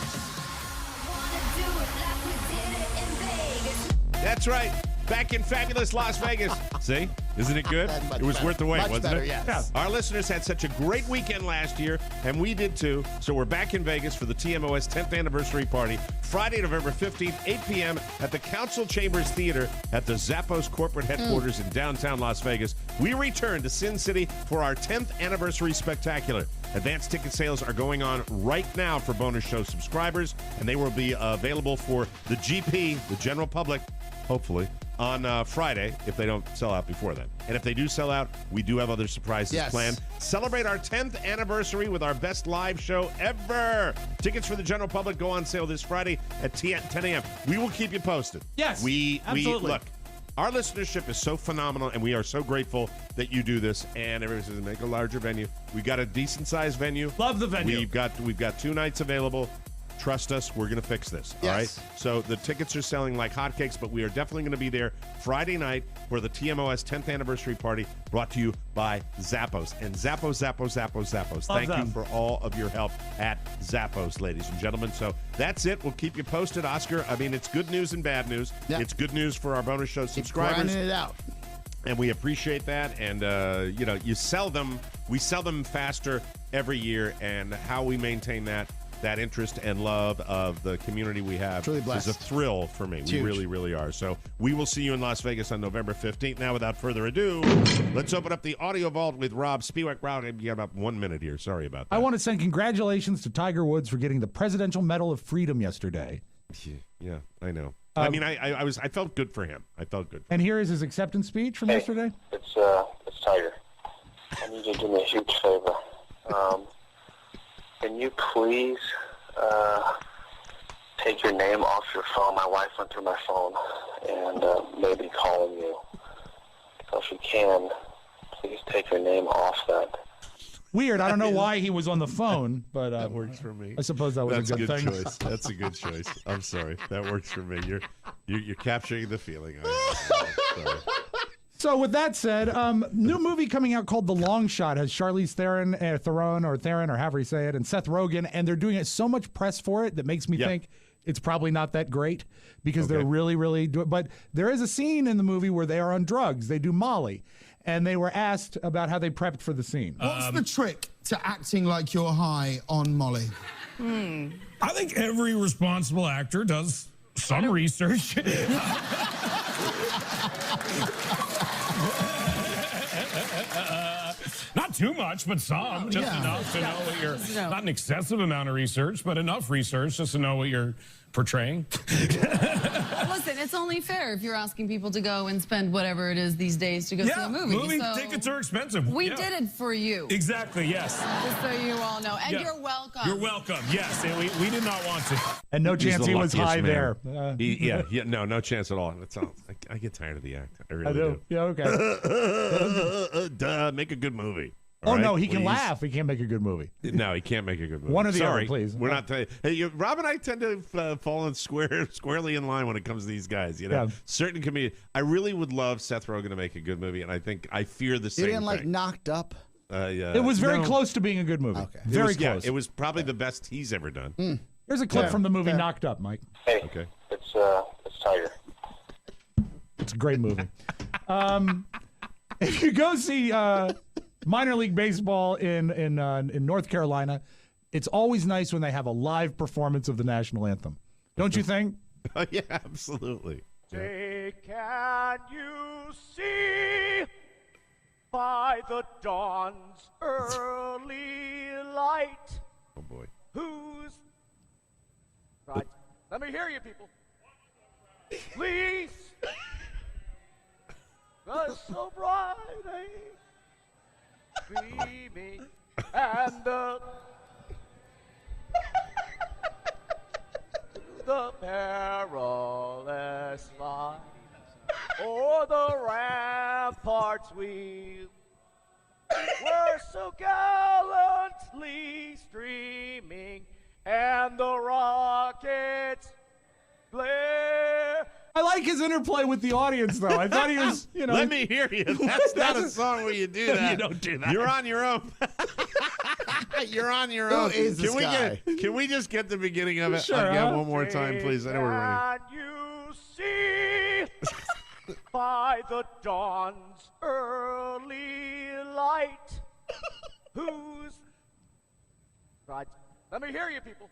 That's right. Back in fabulous Las Vegas. See? Isn't it good? It was worth the wait, wasn't better, it? Yes. Yeah. Our listeners had such a great weekend last year, and we did too. So we're back in Vegas for the TMOS 10th anniversary party, Friday, November 15th, 8 p.m. at the Council Chambers Theater at the Zappos corporate headquarters in downtown Las Vegas. We return to Sin City for our 10th anniversary spectacular. Advanced ticket sales are going on right now for bonus show subscribers, and they will be available for the GP, the general public, hopefully, on Friday if they don't sell out before then. And if they do sell out, we do have other surprises planned. Celebrate our 10th anniversary with our best live show ever. Tickets for the general public go on sale this Friday at 10 a.m. We will keep you posted. Yes, We absolutely. look, our listenership is so phenomenal, and we are so grateful that you do this. And everybody says, make a larger venue. We got a decent-sized venue. Love the venue. We've got 2 nights available. Trust us, we're going to fix this. All right. So the tickets are selling like hotcakes, but we are definitely going to be there Friday night for the TMOS 10th anniversary party, brought to you by Zappos. And Zappos. Thank you for all of your help at Zappos, ladies and gentlemen. So that's it. We'll keep you posted, Oscar. I mean, it's good news and bad news. Yep. It's good news for our bonus show subscribers. Grinding it out. And we appreciate that. And, you sell them. We sell them faster every year. And how we maintain that interest and love of the community we have Truly blessed. is a thrill for me. It's we huge. really, really are. So we will see you in Las Vegas on November 15th. Now, without further ado, let's open up the audio vault with Rob Spiewak. Rob, you got about 1 minute here. Sorry about that. I want to send congratulations to Tiger Woods for getting the Presidential Medal of Freedom yesterday. Yeah, I know. I mean, I felt good for him. I felt good. And here is his acceptance speech from yesterday. It's Tiger. I need you to do me a huge favor. Can you please take your name off your phone? My wife went through my phone and maybe calling you. So if you can, please take your name off that. Weird. I don't know why he was on the phone, but that works for me. I suppose that was That's a good thing. choice. That's a good choice. I'm sorry. That works for me. You're capturing the feeling. Sorry. So with that said, new movie coming out called The Long Shot has Charlize Theron, or however you say it, and Seth Rogen, and they're doing it so much press for it that makes me think it's probably not that great because they're really, really but there is a scene in the movie where they are on drugs. They do Molly, and they were asked about how they prepped for the scene. What's the trick to acting like you're high on Molly? I think every responsible actor does some research. Not too much, but some. Just enough to know what you're... Not an excessive amount of research, but enough research just to know what you're portraying. Listen, it's only fair if you're asking people to go and spend whatever it is these days to go see a movie. Movie So tickets are expensive. we did it for you. Exactly, yes. Just so you all know. And Yeah. you're welcome. You're welcome, yes. And we did not want to. And no He's chance the he was luckiest high man. there. No chance at all. I get tired of the act. I really I do. Yeah, okay. Duh, make a good movie. Oh, All right, no, he can please. laugh. He can't make a good movie. No, he can't make a good movie. One or the Sorry, other, please. We're not. Rob and I tend to fall in squarely in line when it comes to these guys. You know, Yeah. certain comedians. I really would love Seth Rogen to make a good movie, and I fear the You same didn't like thing. Knocked Up? It was very close to being a good movie. Okay. Very Yeah, close. it was probably the best he's ever done. Here's a clip from the movie Knocked Up, Mike. Hey, Okay. it's Tiger. It's a great movie. If you go see minor league baseball in North Carolina, it's always nice when they have a live performance of the national anthem. Don't you think? Oh, yeah, absolutely. Say, can you see by the dawn's early light? Oh boy. Who's right? Let me hear you, people. Please. The so bright, dreaming, and the perilous line, o'er the ramparts we were so gallantly streaming, and the rockets blare. I like his interplay with the audience, though. I thought he was, Let me hear you. That's not a song where you do that. You don't do that. You're on your own. You're on your own. Who is this guy? Can we just get the beginning of it Sure, again huh? one more time, please? I know we're ready. Can you see by the dawn's early light who's right? Let me hear you, people.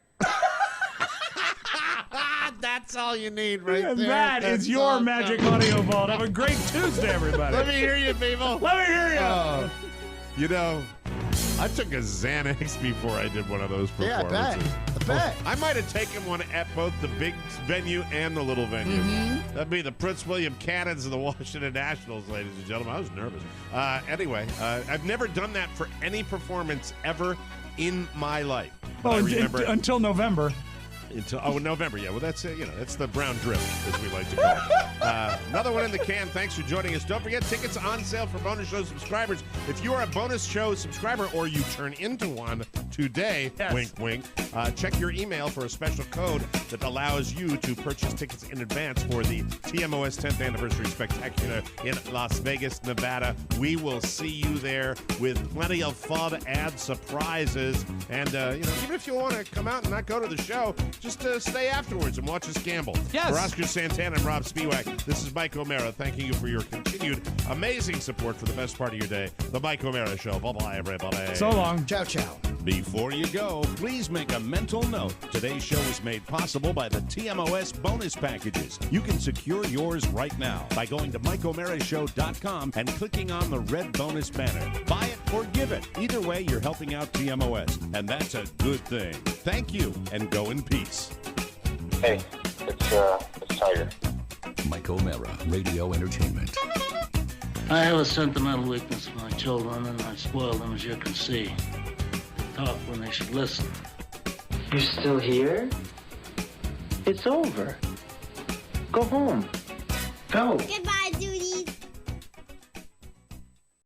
That's all you need right And there. that is your Magic Audio Vault. Have a great Tuesday, everybody. Let me hear you, people. Let me hear you. You know, I took a Xanax before I did one of those Yeah, performances. I bet. I might have taken one at both the big venue and the little venue. That'd be the Prince William Cannons of the Washington Nationals, ladies and gentlemen. I was nervous. Anyway, I've never done that for any performance ever in my life. But I remember until November. November, yeah. Well, that's that's the brown drip, as we like to call it. Another one in the can. Thanks for joining us. Don't forget, tickets on sale for bonus show subscribers. If you are a bonus show subscriber or you turn into one today, wink, wink, check your email for a special code that allows you to purchase tickets in advance for the TMOS 10th Anniversary Spectacular in Las Vegas, Nevada. We will see you there with plenty of fun and surprises. And, even if you want to come out and not go to the show, just stay afterwards and watch us gamble. Yes. For Oscar Santana and Rob Spiewak, this is Mike O'Mara thanking you for your continued amazing support for the best part of your day. The Mike O'Mara Show. Bye-bye, everybody. So long. Ciao, ciao. Before you go, please make a mental note. Today's show is made possible by the TMOS bonus packages. You can secure yours right now by going to MikeO'MaraShow.com and clicking on the red bonus banner. Buy it or give it. Either way, you're helping out TMOS, and that's a good thing. Thank you, and go in peace. Hey, it's Tiger. Mike O'Mara, Radio Entertainment. I have a sentimental weakness for my children, and I spoil them, as you can see. They talk when they should listen. You're still here? It's over. Go home. Go. Goodbye,